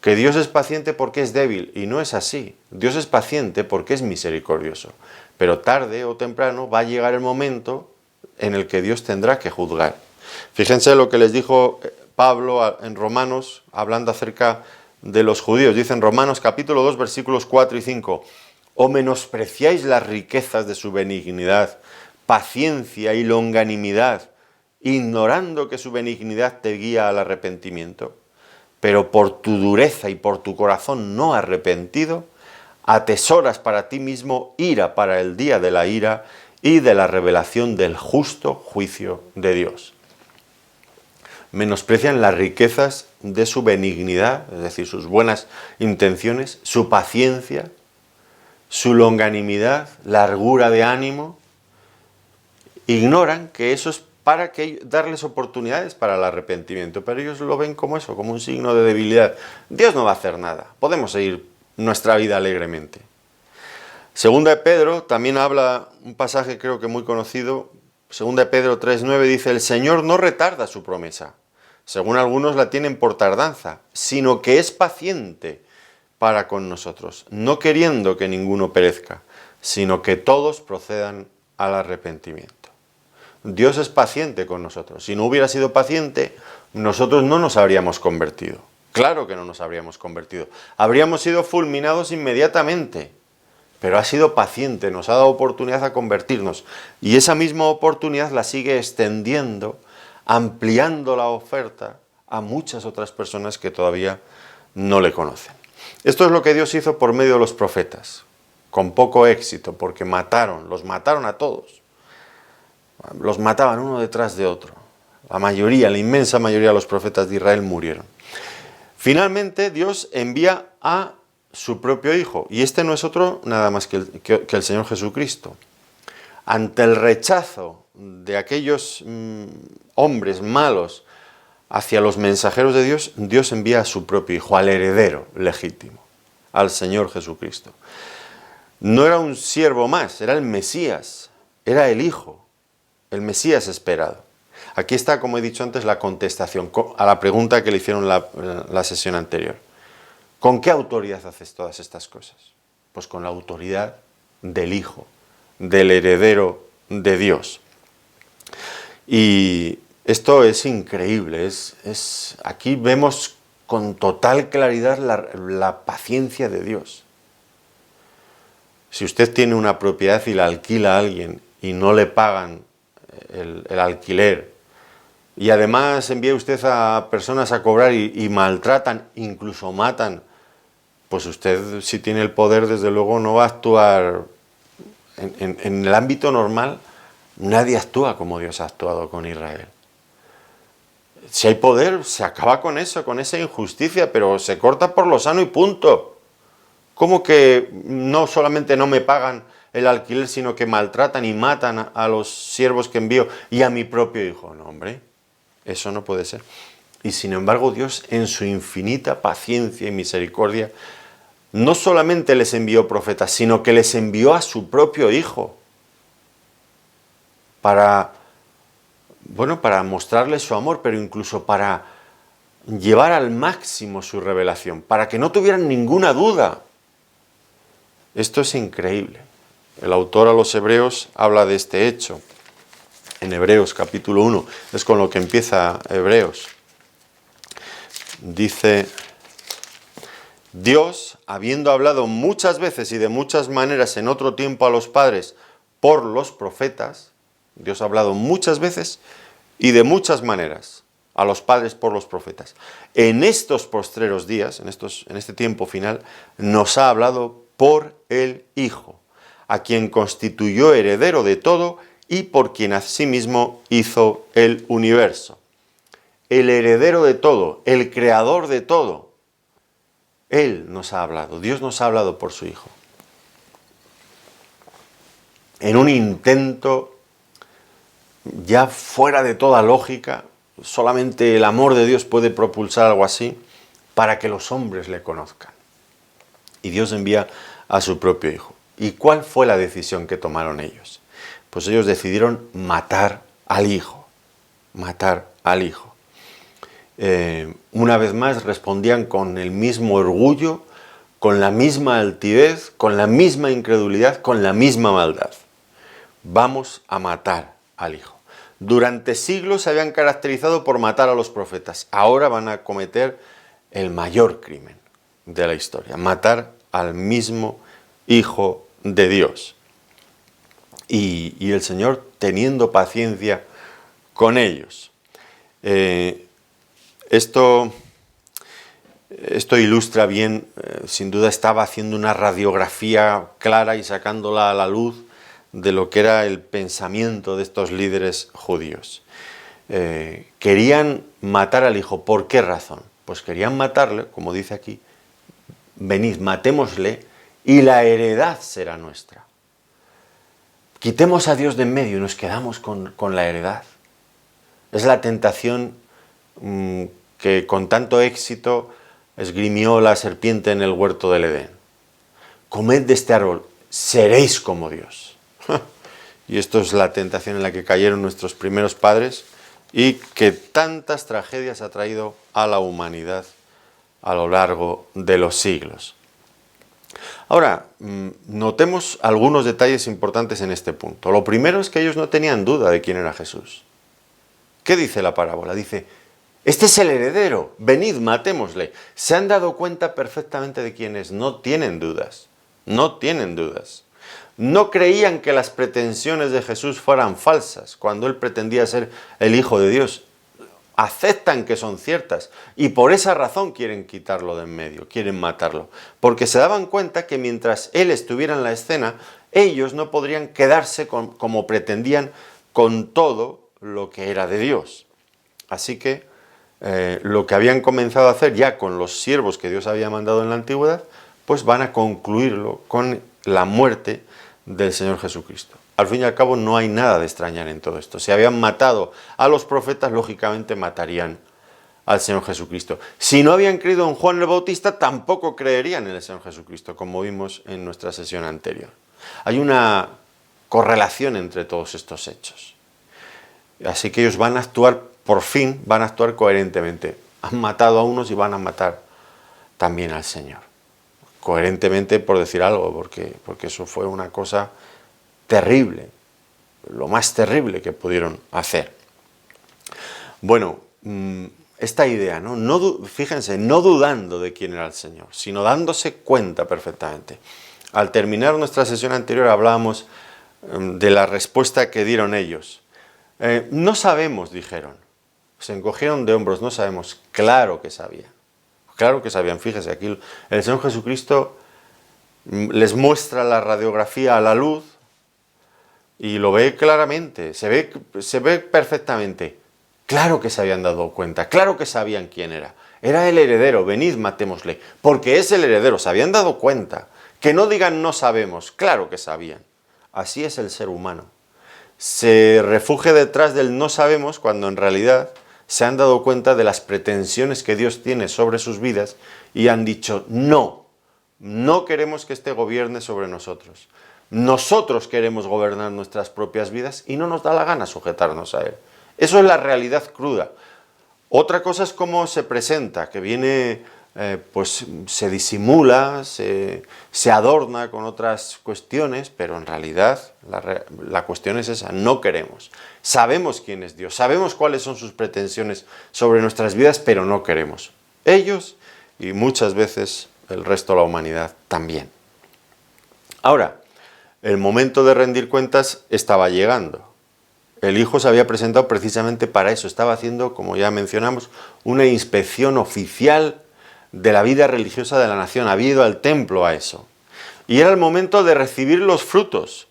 Que Dios es paciente porque es débil. Y no es así. Dios es paciente porque es misericordioso. Pero tarde o temprano va a llegar el momento en el que Dios tendrá que juzgar. Fíjense lo que les dijo Pablo en Romanos, hablando acerca de los judíos. Dice en Romanos capítulo 2, versículos 4 y 5, «O menospreciáis las riquezas de su benignidad, paciencia y longanimidad, ignorando que su benignidad te guía al arrepentimiento. Pero por tu dureza y por tu corazón no arrepentido, atesoras para ti mismo ira para el día de la ira y de la revelación del justo juicio de Dios». Menosprecian las riquezas de su benignidad, es decir, sus buenas intenciones, su paciencia, su longanimidad, largura de ánimo. Ignoran que eso es para darles oportunidades para el arrepentimiento, pero ellos lo ven como eso, como un signo de debilidad. Dios no va a hacer nada, podemos seguir nuestra vida alegremente. Segunda de Pedro también habla, un pasaje creo que muy conocido, Segunda de Pedro 3:9 dice, «El Señor no retarda su promesa, según algunos la tienen por tardanza, sino que es paciente para con nosotros, no queriendo que ninguno perezca, sino que todos procedan al arrepentimiento». Dios es paciente con nosotros. Si no hubiera sido paciente, nosotros no nos habríamos convertido. Claro que no nos habríamos convertido. Habríamos sido fulminados inmediatamente. Pero ha sido paciente, nos ha dado oportunidad a convertirnos. Y esa misma oportunidad la sigue extendiendo, ampliando la oferta a muchas otras personas que todavía no le conocen. Esto es lo que Dios hizo por medio de los profetas, con poco éxito, porque los mataron a todos. Los mataban uno detrás de otro. La inmensa mayoría de los profetas de Israel murieron. Finalmente, Dios envía a su propio Hijo, y este no es otro nada más que el Señor Jesucristo. Ante el rechazo de aquellos hombres malos hacia los mensajeros de Dios, Dios envía a su propio Hijo, al heredero legítimo, al Señor Jesucristo. No era un siervo más, era el Mesías, era el Hijo, el Mesías esperado. Aquí está, como he dicho antes, la contestación a la pregunta que le hicieron la sesión anterior. ¿Con qué autoridad haces todas estas cosas? Pues con la autoridad del Hijo, del heredero de Dios. Y esto es increíble. Aquí vemos con total claridad la paciencia de Dios. Si usted tiene una propiedad y la alquila a alguien y no le pagan el alquiler, y además envía usted a personas a cobrar y maltratan, incluso matan, pues usted, si tiene el poder, desde luego no va a actuar en el ámbito normal. Nadie actúa como Dios ha actuado con Israel. Si hay poder, se acaba con eso, con esa injusticia, pero se corta por lo sano y punto. ¿Cómo que no solamente no me pagan el alquiler, sino que maltratan y matan a los siervos que envío y a mi propio hijo? No, hombre, eso no puede ser. Y sin embargo, Dios, en su infinita paciencia y misericordia, no solamente les envió profetas, sino que les envió a su propio hijo para mostrarles su amor, pero incluso para llevar al máximo su revelación, para que no tuvieran ninguna duda. Esto es increíble. El autor a los Hebreos habla de este hecho. En Hebreos capítulo 1, es con lo que empieza Hebreos. Dice: Dios, habiendo hablado muchas veces y de muchas maneras en otro tiempo a los padres por los profetas, Dios ha hablado muchas veces y de muchas maneras a los padres por los profetas. En estos postreros días, en este tiempo final, nos ha hablado por el Hijo, a quien constituyó heredero de todo y por quien asimismo hizo el universo. El heredero de todo, el creador de todo, Él nos ha hablado, Dios nos ha hablado por su Hijo. En un intento ya fuera de toda lógica, solamente el amor de Dios puede propulsar algo así, para que los hombres le conozcan. Y Dios envía a su propio Hijo. ¿Y cuál fue la decisión que tomaron ellos? Pues ellos decidieron matar al Hijo. Matar al Hijo. Una vez más respondían con el mismo orgullo, con la misma altivez, con la misma incredulidad, con la misma maldad. Vamos a matar al Hijo. Durante siglos se habían caracterizado por matar a los profetas. Ahora van a cometer el mayor crimen de la historia, matar al mismo Hijo de Dios. Y el Señor teniendo paciencia con ellos. Esto ilustra bien, sin duda estaba haciendo una radiografía clara y sacándola a la luz de lo que era el pensamiento de estos líderes judíos. Querían matar al Hijo. ¿Por qué razón? Pues querían matarle, como dice aquí: venid, matémosle y la heredad será nuestra. Quitemos a Dios de en medio y nos quedamos con la heredad. Es la tentación que con tanto éxito esgrimió la serpiente en el huerto del Edén. Comed de este árbol, seréis como Dios. Y esto es la tentación en la que cayeron nuestros primeros padres y que tantas tragedias ha traído a la humanidad a lo largo de los siglos. Ahora, notemos algunos detalles importantes en este punto. Lo primero es que ellos no tenían duda de quién era Jesús. ¿Qué dice la parábola? Dice: este es el heredero, venid, matémosle. Se han dado cuenta perfectamente de quién es, no tienen dudas, no tienen dudas. No creían que las pretensiones de Jesús fueran falsas cuando él pretendía ser el Hijo de Dios. Aceptan que son ciertas y por esa razón quieren quitarlo de en medio, quieren matarlo. Porque se daban cuenta que mientras él estuviera en la escena, ellos no podrían quedarse como pretendían con todo lo que era de Dios. Así que lo que habían comenzado a hacer ya con los siervos que Dios había mandado en la antigüedad, pues van a concluirlo con la muerte del Señor Jesucristo. Al fin y al cabo no hay nada de extrañar en todo esto. Si habían matado a los profetas, lógicamente matarían al Señor Jesucristo. Si no habían creído en Juan el Bautista, tampoco creerían en el Señor Jesucristo, como vimos en nuestra sesión anterior. Hay una correlación entre todos estos hechos. Así que ellos van a actuar, por fin, van a actuar coherentemente. Han matado a unos y van a matar también al Señor. Coherentemente, por decir algo, porque eso fue una cosa terrible, lo más terrible que pudieron hacer. Bueno, esta idea, fíjense, no dudando de quién era el Señor, sino dándose cuenta perfectamente. Al terminar nuestra sesión anterior hablábamos de la respuesta que dieron ellos. No sabemos, dijeron. Se encogieron de hombros, no sabemos. Claro que sabían. Claro que sabían. Fíjese, aquí el Señor Jesucristo les muestra la radiografía a la luz y lo ve claramente, se ve perfectamente. Claro que se habían dado cuenta, claro que sabían quién era. Era el heredero, venid, matémosle, porque es el heredero, se habían dado cuenta. Que no digan no sabemos, claro que sabían. Así es el ser humano. Se refugia detrás del no sabemos cuando en realidad se han dado cuenta de las pretensiones que Dios tiene sobre sus vidas y han dicho no, no queremos que este gobierne sobre nosotros. Nosotros queremos gobernar nuestras propias vidas y no nos da la gana sujetarnos a Él. Eso es la realidad cruda. Otra cosa es cómo se presenta, que viene, pues se disimula, se adorna con otras cuestiones, pero en realidad la cuestión es esa, no queremos. Sabemos quién es Dios, sabemos cuáles son sus pretensiones sobre nuestras vidas, pero no queremos. Ellos y muchas veces el resto de la humanidad también. Ahora, el momento de rendir cuentas estaba llegando. El Hijo se había presentado precisamente para eso, estaba haciendo, como ya mencionamos, una inspección oficial de la vida religiosa de la nación, había ido al templo a eso. Y era el momento de recibir los frutos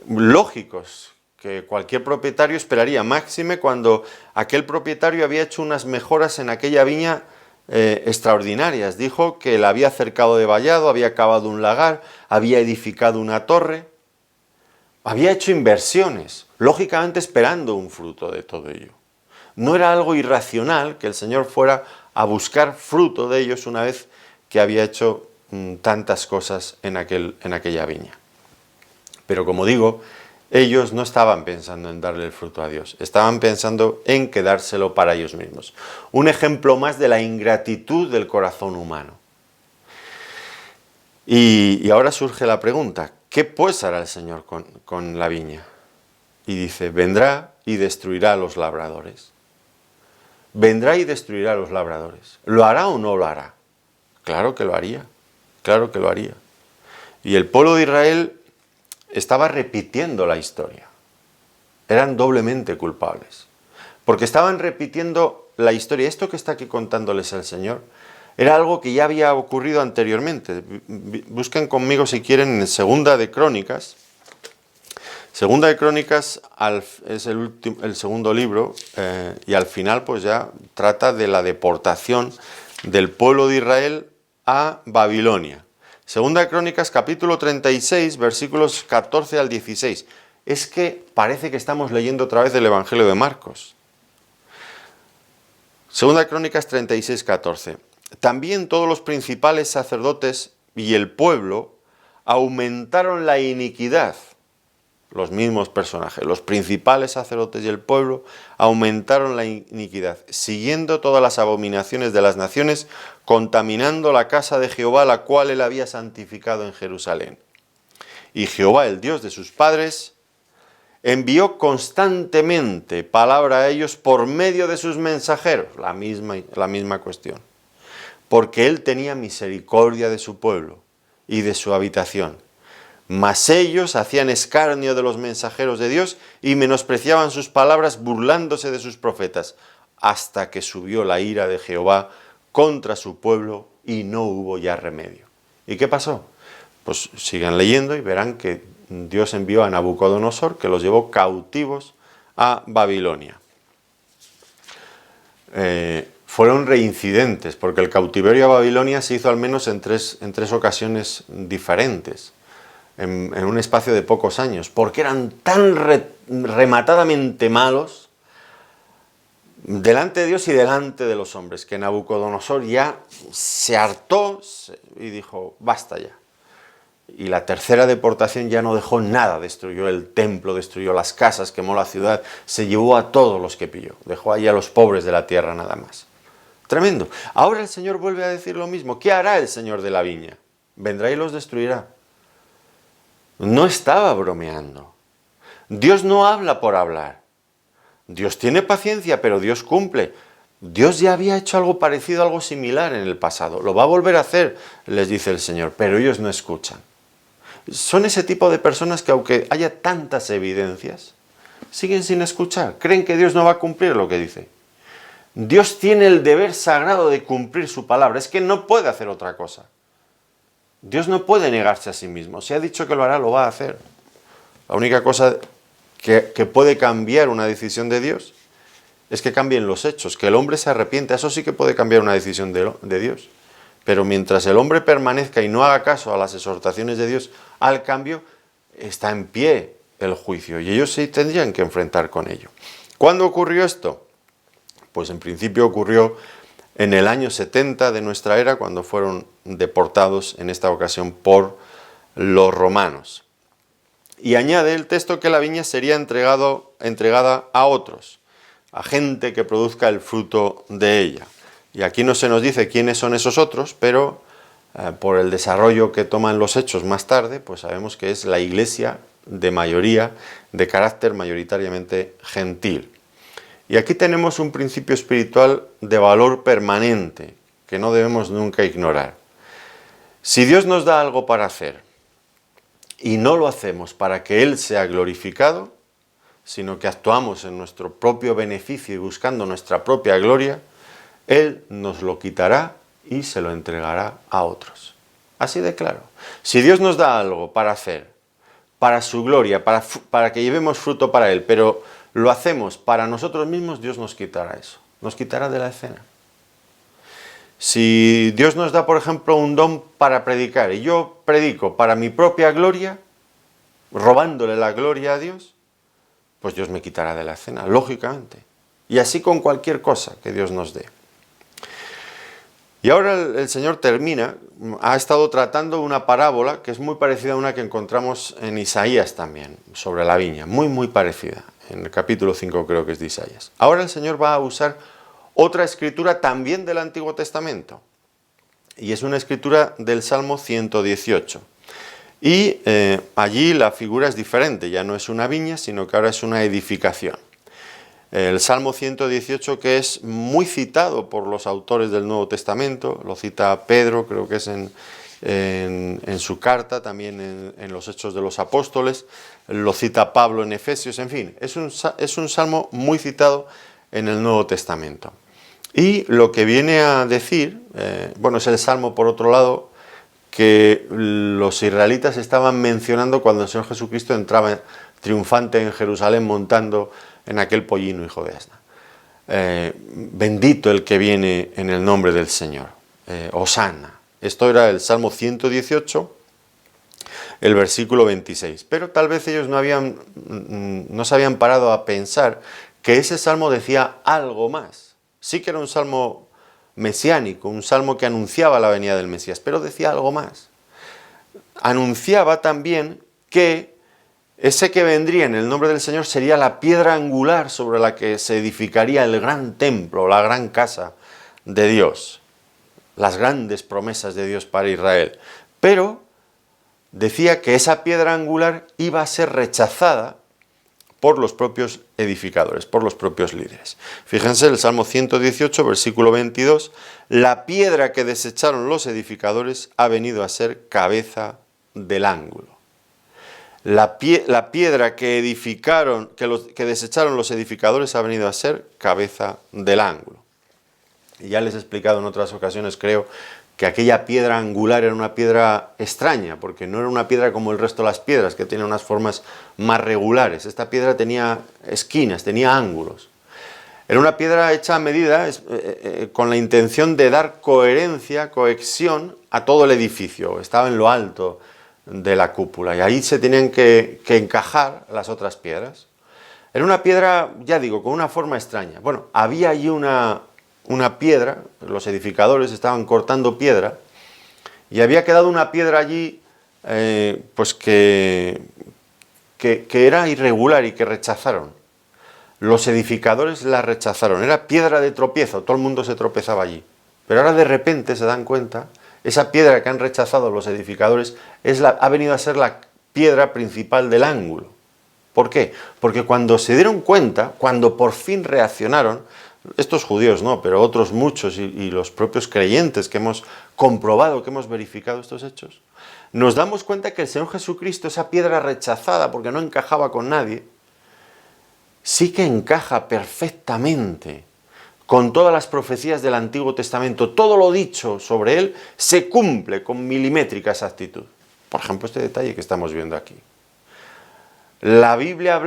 lógicos que cualquier propietario esperaría, máxime cuando aquel propietario había hecho unas mejoras en aquella viña extraordinarias. Dijo que la había cercado de vallado, había cavado un lagar, había edificado una torre, había hecho inversiones, lógicamente esperando un fruto de todo ello. No era algo irracional que el Señor fuera a buscar fruto de ellos una vez que había hecho tantas cosas en aquella viña. Pero como digo, ellos no estaban pensando en darle el fruto a Dios, estaban pensando en quedárselo para ellos mismos. Un ejemplo más de la ingratitud del corazón humano. Y ahora surge la pregunta, ¿qué pues hará el Señor con la viña? Y dice, vendrá y destruirá a los labradores. Vendrá y destruirá a los labradores. ¿Lo hará o no lo hará? Claro que lo haría, claro que lo haría. Y el pueblo de Israel estaba repitiendo la historia. Eran doblemente culpables. Porque estaban repitiendo la historia. Esto que está aquí contándoles el Señor era algo que ya había ocurrido anteriormente. Busquen conmigo si quieren en Segunda de Crónicas. Segunda de Crónicas es el segundo libro y al final pues ya trata de la deportación del pueblo de Israel a Babilonia. Segunda de Crónicas capítulo 36 versículos 14 al 16. Es que parece que estamos leyendo otra vez el Evangelio de Marcos. Segunda de Crónicas 36, 14. También todos los principales sacerdotes y el pueblo aumentaron la iniquidad. Los mismos personajes, los principales sacerdotes y el pueblo aumentaron la iniquidad, siguiendo todas las abominaciones de las naciones, contaminando la casa de Jehová, la cual él había santificado en Jerusalén. Y Jehová, el Dios de sus padres, envió constantemente palabra a ellos por medio de sus mensajeros, la misma cuestión, porque él tenía misericordia de su pueblo y de su habitación. Mas ellos hacían escarnio de los mensajeros de Dios y menospreciaban sus palabras burlándose de sus profetas, hasta que subió la ira de Jehová contra su pueblo y no hubo ya remedio. ¿Y qué pasó? Pues sigan leyendo y verán que Dios envió a Nabucodonosor, que los llevó cautivos a Babilonia. Fueron reincidentes, porque el cautiverio a Babilonia se hizo al menos en tres ocasiones diferentes. En un espacio de pocos años, porque eran tan rematadamente malos delante de Dios y delante de los hombres, que Nabucodonosor ya se hartó y dijo, basta ya. Y la tercera deportación ya no dejó nada, destruyó el templo, destruyó las casas, quemó la ciudad, se llevó a todos los que pilló, dejó ahí a los pobres de la tierra nada más. Tremendo. Ahora el Señor vuelve a decir lo mismo. ¿Qué hará el Señor de la viña? Vendrá y los destruirá. No estaba bromeando. Dios no habla por hablar. Dios tiene paciencia, pero Dios cumple. Dios ya había hecho algo parecido, algo similar en el pasado. Lo va a volver a hacer, les dice el Señor, pero ellos no escuchan. Son ese tipo de personas que aunque haya tantas evidencias, Siguen sin escuchar, creen que Dios no va a cumplir lo que dice. Dios tiene el deber sagrado de cumplir su palabra, es que no puede hacer otra cosa. Dios no puede negarse a sí mismo, si ha dicho que lo hará, lo va a hacer. La única cosa que puede cambiar una decisión de Dios es que cambien los hechos, que el hombre se arrepienta, eso sí que puede cambiar una decisión de Dios. Pero mientras el hombre permanezca y no haga caso a las exhortaciones de Dios al cambio, está en pie el juicio y ellos sí tendrían que enfrentar con ello. ¿Cuándo ocurrió esto? Pues en principio ocurrió en el año 70 de nuestra era, cuando fueron deportados en esta ocasión por los romanos. Y añade el texto que la viña sería entregada a otros, a gente que produzca el fruto de ella. Y aquí no se nos dice quiénes son esos otros, pero por el desarrollo que toman los hechos más tarde, pues sabemos que es la iglesia de mayoría, de carácter mayoritariamente gentil. Y aquí tenemos un principio espiritual de valor permanente, que no debemos nunca ignorar. Si Dios nos da algo para hacer, y no lo hacemos para que Él sea glorificado, sino que actuamos en nuestro propio beneficio y buscando nuestra propia gloria, Él nos lo quitará y se lo entregará a otros. Así de claro. Si Dios nos da algo para hacer, para su gloria, para que llevemos fruto para Él, pero lo hacemos para nosotros mismos, Dios nos quitará eso. Nos quitará de la escena. Si Dios nos da, por ejemplo, un don para predicar, y yo predico para mi propia gloria, robándole la gloria a Dios, pues Dios me quitará de la escena, lógicamente. Y así con cualquier cosa que Dios nos dé. Y ahora el Señor termina, ha estado tratando una parábola que es muy parecida a una que encontramos en Isaías también, sobre la viña, muy parecida, en el capítulo 5 creo que es de Isaías. Ahora el Señor va a usar otra escritura también del Antiguo Testamento, y es una escritura del Salmo 118. Y allí la figura es diferente, ya no es una viña, sino que ahora es una edificación. El Salmo 118, que es muy citado por los autores del Nuevo Testamento, lo cita Pedro, creo que es en su carta, también en los Hechos de los Apóstoles, lo cita Pablo en Efesios, en fin, es un salmo muy citado en el Nuevo Testamento. Y lo que viene a decir, bueno, es el salmo, por otro lado, que los israelitas estaban mencionando cuando el Señor Jesucristo entraba triunfante en Jerusalén montando en aquel pollino hijo de asna. Bendito el que viene en el nombre del Señor. Hosana. Esto era el Salmo 118, el versículo 26. Pero tal vez ellos no se habían parado a pensar que ese salmo decía algo más. Sí que era un salmo mesiánico, un salmo que anunciaba la venida del Mesías, pero decía algo más. Anunciaba también que ese que vendría en el nombre del Señor sería la piedra angular sobre la que se edificaría el gran templo, la gran casa de Dios, las grandes promesas de Dios para Israel. Pero decía que esa piedra angular iba a ser rechazada por los propios edificadores, por los propios líderes. Fíjense el Salmo 118, versículo 22, la piedra que desecharon los edificadores ha venido a ser cabeza del ángulo. La piedra que desecharon los edificadores ha venido a ser cabeza del ángulo. Y ya les he explicado en otras ocasiones, creo, que aquella piedra angular era una piedra extraña, porque no era una piedra como el resto de las piedras, que tienen unas formas más regulares. Esta piedra tenía esquinas, tenía ángulos. Era una piedra hecha a medida con la intención de dar coherencia, cohesión a todo el edificio. Estaba en lo alto de la cúpula y ahí se tenían que encajar las otras piedras. Era una piedra, ya digo, con una forma extraña. Bueno, había allí una piedra, los edificadores estaban cortando piedra y había quedado una piedra allí pues que era irregular y que rechazaron. Los edificadores la rechazaron, era piedra de tropiezo, todo el mundo se tropezaba allí. Pero ahora de repente se dan cuenta, esa piedra que han rechazado los edificadores ha venido a ser la piedra principal del ángulo. ¿Por qué? Porque cuando se dieron cuenta, cuando por fin reaccionaron, estos judíos no, pero otros muchos y los propios creyentes que hemos comprobado, que hemos verificado estos hechos, nos damos cuenta que el Señor Jesucristo, esa piedra rechazada porque no encajaba con nadie, sí que encaja perfectamente con todas las profecías del Antiguo Testamento. Todo lo dicho sobre él se cumple con milimétrica exactitud. Por ejemplo, este detalle que estamos viendo aquí. La Biblia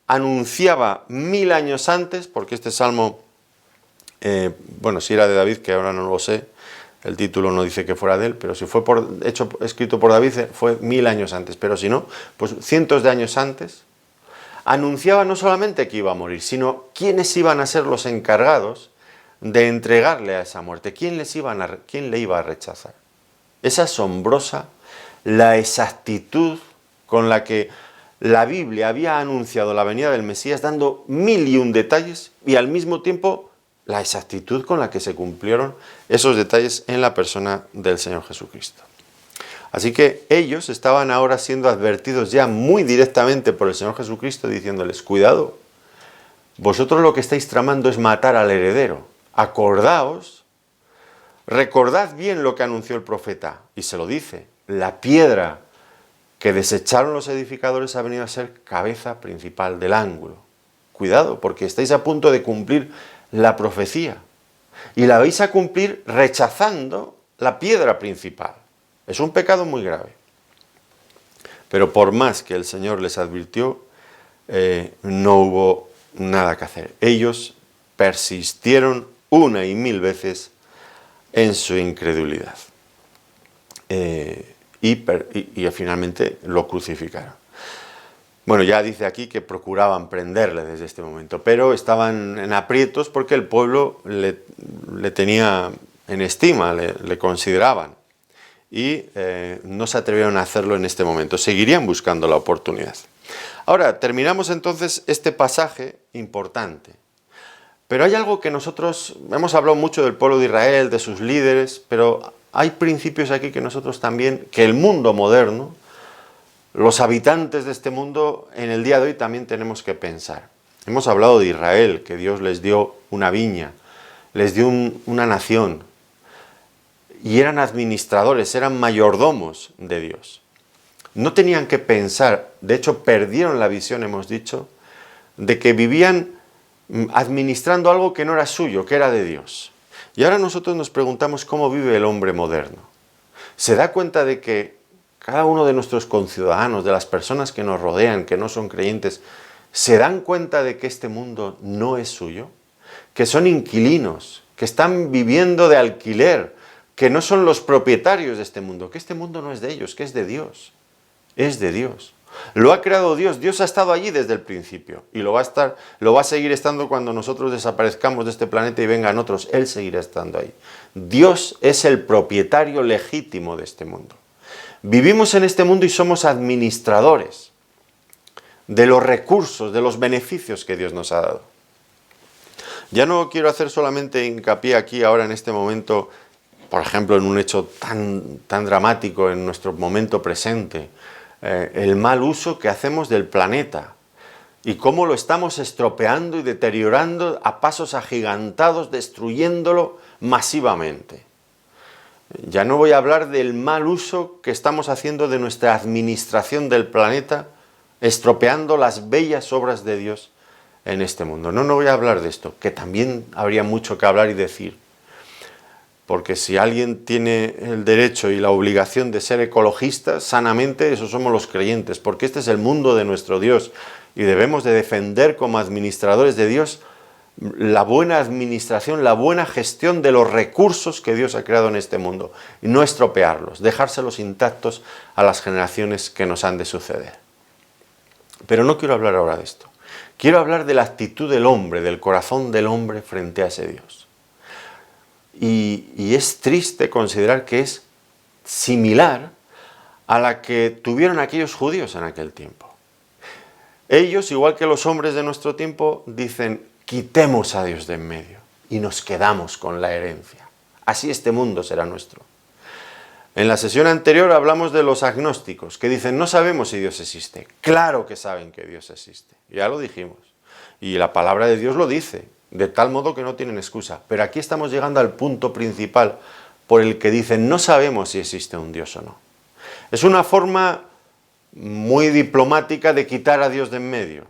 anunciaba 1000 años antes, porque este salmo, bueno, si era de David, que ahora no lo sé, el título no dice que fuera de él, pero si fue escrito por David, fue 1000 años antes, pero si no, pues cientos de años antes, anunciaba no solamente que iba a morir, sino quiénes iban a ser los encargados de entregarle a esa muerte, quién le iba a rechazar. Es asombrosa la exactitud con la que la Biblia había anunciado la venida del Mesías, dando 1001 detalles, y al mismo tiempo la exactitud con la que se cumplieron esos detalles en la persona del Señor Jesucristo. Así que ellos estaban ahora siendo advertidos ya muy directamente por el Señor Jesucristo, diciéndoles: cuidado, vosotros lo que estáis tramando es matar al heredero. Acordaos, recordad bien lo que anunció el profeta. Y se lo dice: la piedra que desecharon los edificadores ha venido a ser cabeza principal del ángulo. Cuidado, porque estáis a punto de cumplir la profecía. Y la vais a cumplir rechazando la piedra principal. Es un pecado muy grave. Pero por más que el Señor les advirtió, no hubo nada que hacer. Ellos persistieron 1 y 1000 veces en su incredulidad. Y finalmente lo crucificaron. Bueno, ya dice aquí que procuraban prenderle desde este momento, pero estaban en aprietos porque el pueblo le tenía en estima, le consideraban. Y no se atrevieron a hacerlo en este momento, seguirían buscando la oportunidad. Ahora, terminamos entonces este pasaje importante. Pero hay algo que nosotros, hemos hablado mucho del pueblo de Israel, de sus líderes, pero hay principios aquí que nosotros también, que el mundo moderno, los habitantes de este mundo, en el día de hoy también tenemos que pensar. Hemos hablado de Israel, que Dios les dio una viña, les dio una nación, y eran administradores, eran mayordomos de Dios. No tenían que pensar, de hecho perdieron la visión, hemos dicho, de que vivían administrando algo que no era suyo, que era de Dios. Y ahora nosotros nos preguntamos cómo vive el hombre moderno. ¿Se da cuenta de que cada uno de nuestros conciudadanos, de las personas que nos rodean, que no son creyentes, se dan cuenta de que este mundo no es suyo? Que son inquilinos, que están viviendo de alquiler, que no son los propietarios de este mundo, que este mundo no es de ellos, que es de Dios. Es de Dios. Lo ha creado Dios. Dios ha estado allí desde el principio y lo va a seguir estando cuando nosotros desaparezcamos de este planeta y vengan otros. Él seguirá estando ahí. Dios es el propietario legítimo de este mundo. Vivimos en este mundo y somos administradores de los recursos, de los beneficios que Dios nos ha dado. Ya no quiero hacer solamente hincapié aquí ahora en este momento, por ejemplo, en un hecho tan dramático en nuestro momento presente, el mal uso que hacemos del planeta y cómo lo estamos estropeando y deteriorando a pasos agigantados, destruyéndolo masivamente. Ya no voy a hablar del mal uso que estamos haciendo de nuestra administración del planeta, estropeando las bellas obras de Dios en este mundo. No voy a hablar de esto, que también habría mucho que hablar y decir. Porque si alguien tiene el derecho y la obligación de ser ecologista, sanamente, esos somos los creyentes, porque este es el mundo de nuestro Dios y debemos de defender como administradores de Dios la buena administración, la buena gestión de los recursos que Dios ha creado en este mundo y no estropearlos, dejárselos intactos a las generaciones que nos han de suceder. Pero no quiero hablar ahora de esto. Quiero hablar de la actitud del hombre, del corazón del hombre frente a ese Dios. Y es triste considerar que es similar a la que tuvieron aquellos judíos en aquel tiempo. Ellos, igual que los hombres de nuestro tiempo, dicen: quitemos a Dios de en medio y nos quedamos con la herencia. Así este mundo será nuestro. En la sesión anterior hablamos de los agnósticos, que dicen: no sabemos si Dios existe. Claro que saben que Dios existe, ya lo dijimos. Y la palabra de Dios lo dice, de tal modo que no tienen excusa. Pero aquí estamos llegando al punto principal por el que dicen: no sabemos si existe un Dios o no. Es una forma muy diplomática de quitar a Dios de en medio.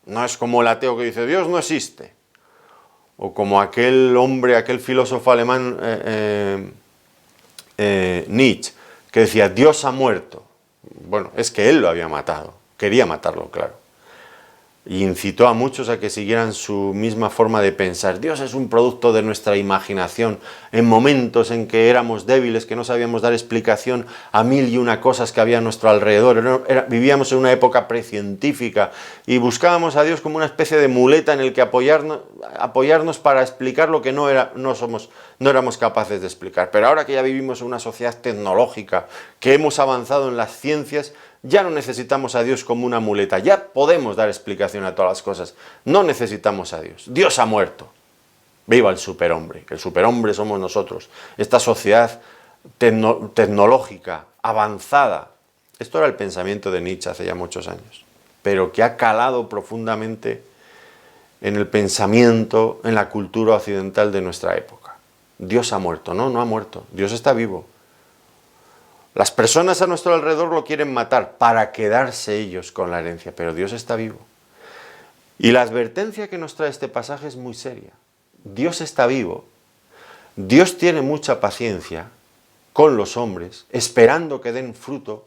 No es como el ateo que dice, Dios no existe. O como aquel hombre, aquel filósofo alemán Nietzsche, que decía, Dios ha muerto. Bueno, es que él lo había matado, quería matarlo, claro. Y incitó a muchos a que siguieran su misma forma de pensar. Dios es un producto de nuestra imaginación. En momentos en que éramos débiles, que no sabíamos dar explicación a mil y una cosas que había a nuestro alrededor. Vivíamos en una época precientífica y buscábamos a Dios como una especie de muleta en el que apoyarnos para explicar lo que no éramos capaces de explicar. Pero ahora que ya vivimos en una sociedad tecnológica, que hemos avanzado en las ciencias, ya no necesitamos a Dios como una muleta, ya podemos dar explicación a todas las cosas. No necesitamos a Dios. Dios ha muerto. Viva el superhombre, que el superhombre somos nosotros. Esta sociedad tecnológica, avanzada. Esto era el pensamiento de Nietzsche hace ya muchos años, pero que ha calado profundamente en el pensamiento, en la cultura occidental de nuestra época. Dios ha muerto. No, no ha muerto. Dios está vivo. Las personas a nuestro alrededor lo quieren matar para quedarse ellos con la herencia, pero Dios está vivo. Y la advertencia que nos trae este pasaje es muy seria. Dios está vivo. Dios tiene mucha paciencia con los hombres, esperando que den fruto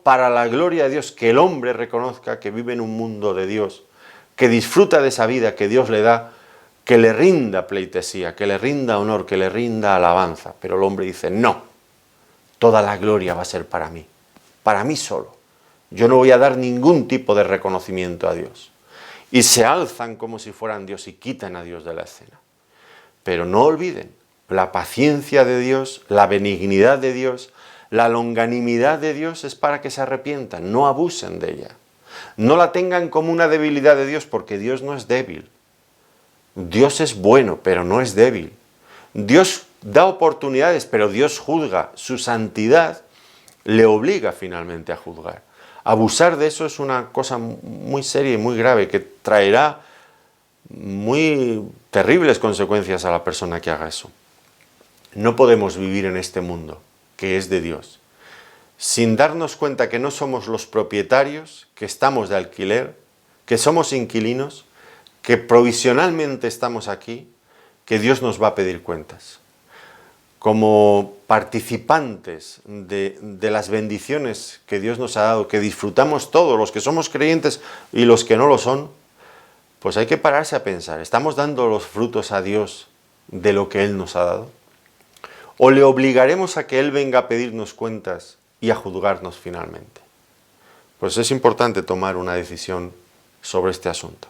para la gloria de Dios, que el hombre reconozca que vive en un mundo de Dios, que disfruta de esa vida que Dios le da, que le rinda pleitesía, que le rinda honor, que le rinda alabanza. Pero el hombre dice, no. Toda la gloria va a ser para mí solo. Yo no voy a dar ningún tipo de reconocimiento a Dios. Y se alzan como si fueran Dios y quitan a Dios de la escena. Pero no olviden, la paciencia de Dios, la benignidad de Dios, la longanimidad de Dios es para que se arrepientan, no abusen de ella. No la tengan como una debilidad de Dios, porque Dios no es débil. Dios es bueno, pero no es débil. Dios da oportunidades, pero Dios juzga. Su santidad le obliga finalmente a juzgar. Abusar de eso es una cosa muy seria y muy grave que traerá muy terribles consecuencias a la persona que haga eso. No podemos vivir en este mundo, que es de Dios, sin darnos cuenta que no somos los propietarios, que estamos de alquiler, que somos inquilinos, que provisionalmente estamos aquí, que Dios nos va a pedir cuentas. Como participantes de las bendiciones que Dios nos ha dado, que disfrutamos todos, los que somos creyentes y los que no lo son, pues hay que pararse a pensar, ¿estamos dando los frutos a Dios de lo que Él nos ha dado? ¿O le obligaremos a que Él venga a pedirnos cuentas y a juzgarnos finalmente? Pues es importante tomar una decisión sobre este asunto.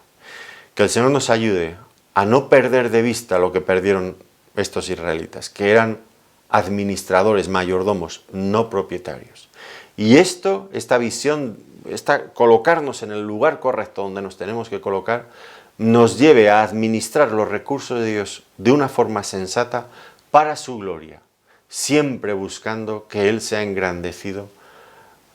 Que el Señor nos ayude a no perder de vista lo que perdieron estos israelitas, que eran administradores, mayordomos, no propietarios. Y esta visión, colocarnos en el lugar correcto donde nos tenemos que colocar, nos lleve a administrar los recursos de Dios de una forma sensata para su gloria, siempre buscando que Él sea engrandecido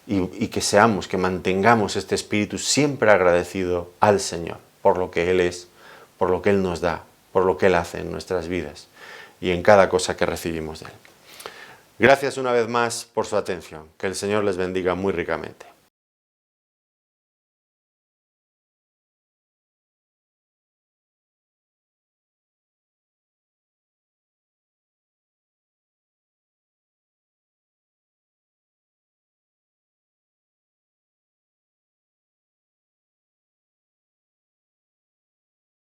y que mantengamos este espíritu siempre agradecido al Señor por lo que Él es, por lo que Él nos da, por lo que Él hace en nuestras vidas y en cada cosa que recibimos de Él. Gracias una vez más por su atención. Que el Señor les bendiga muy ricamente.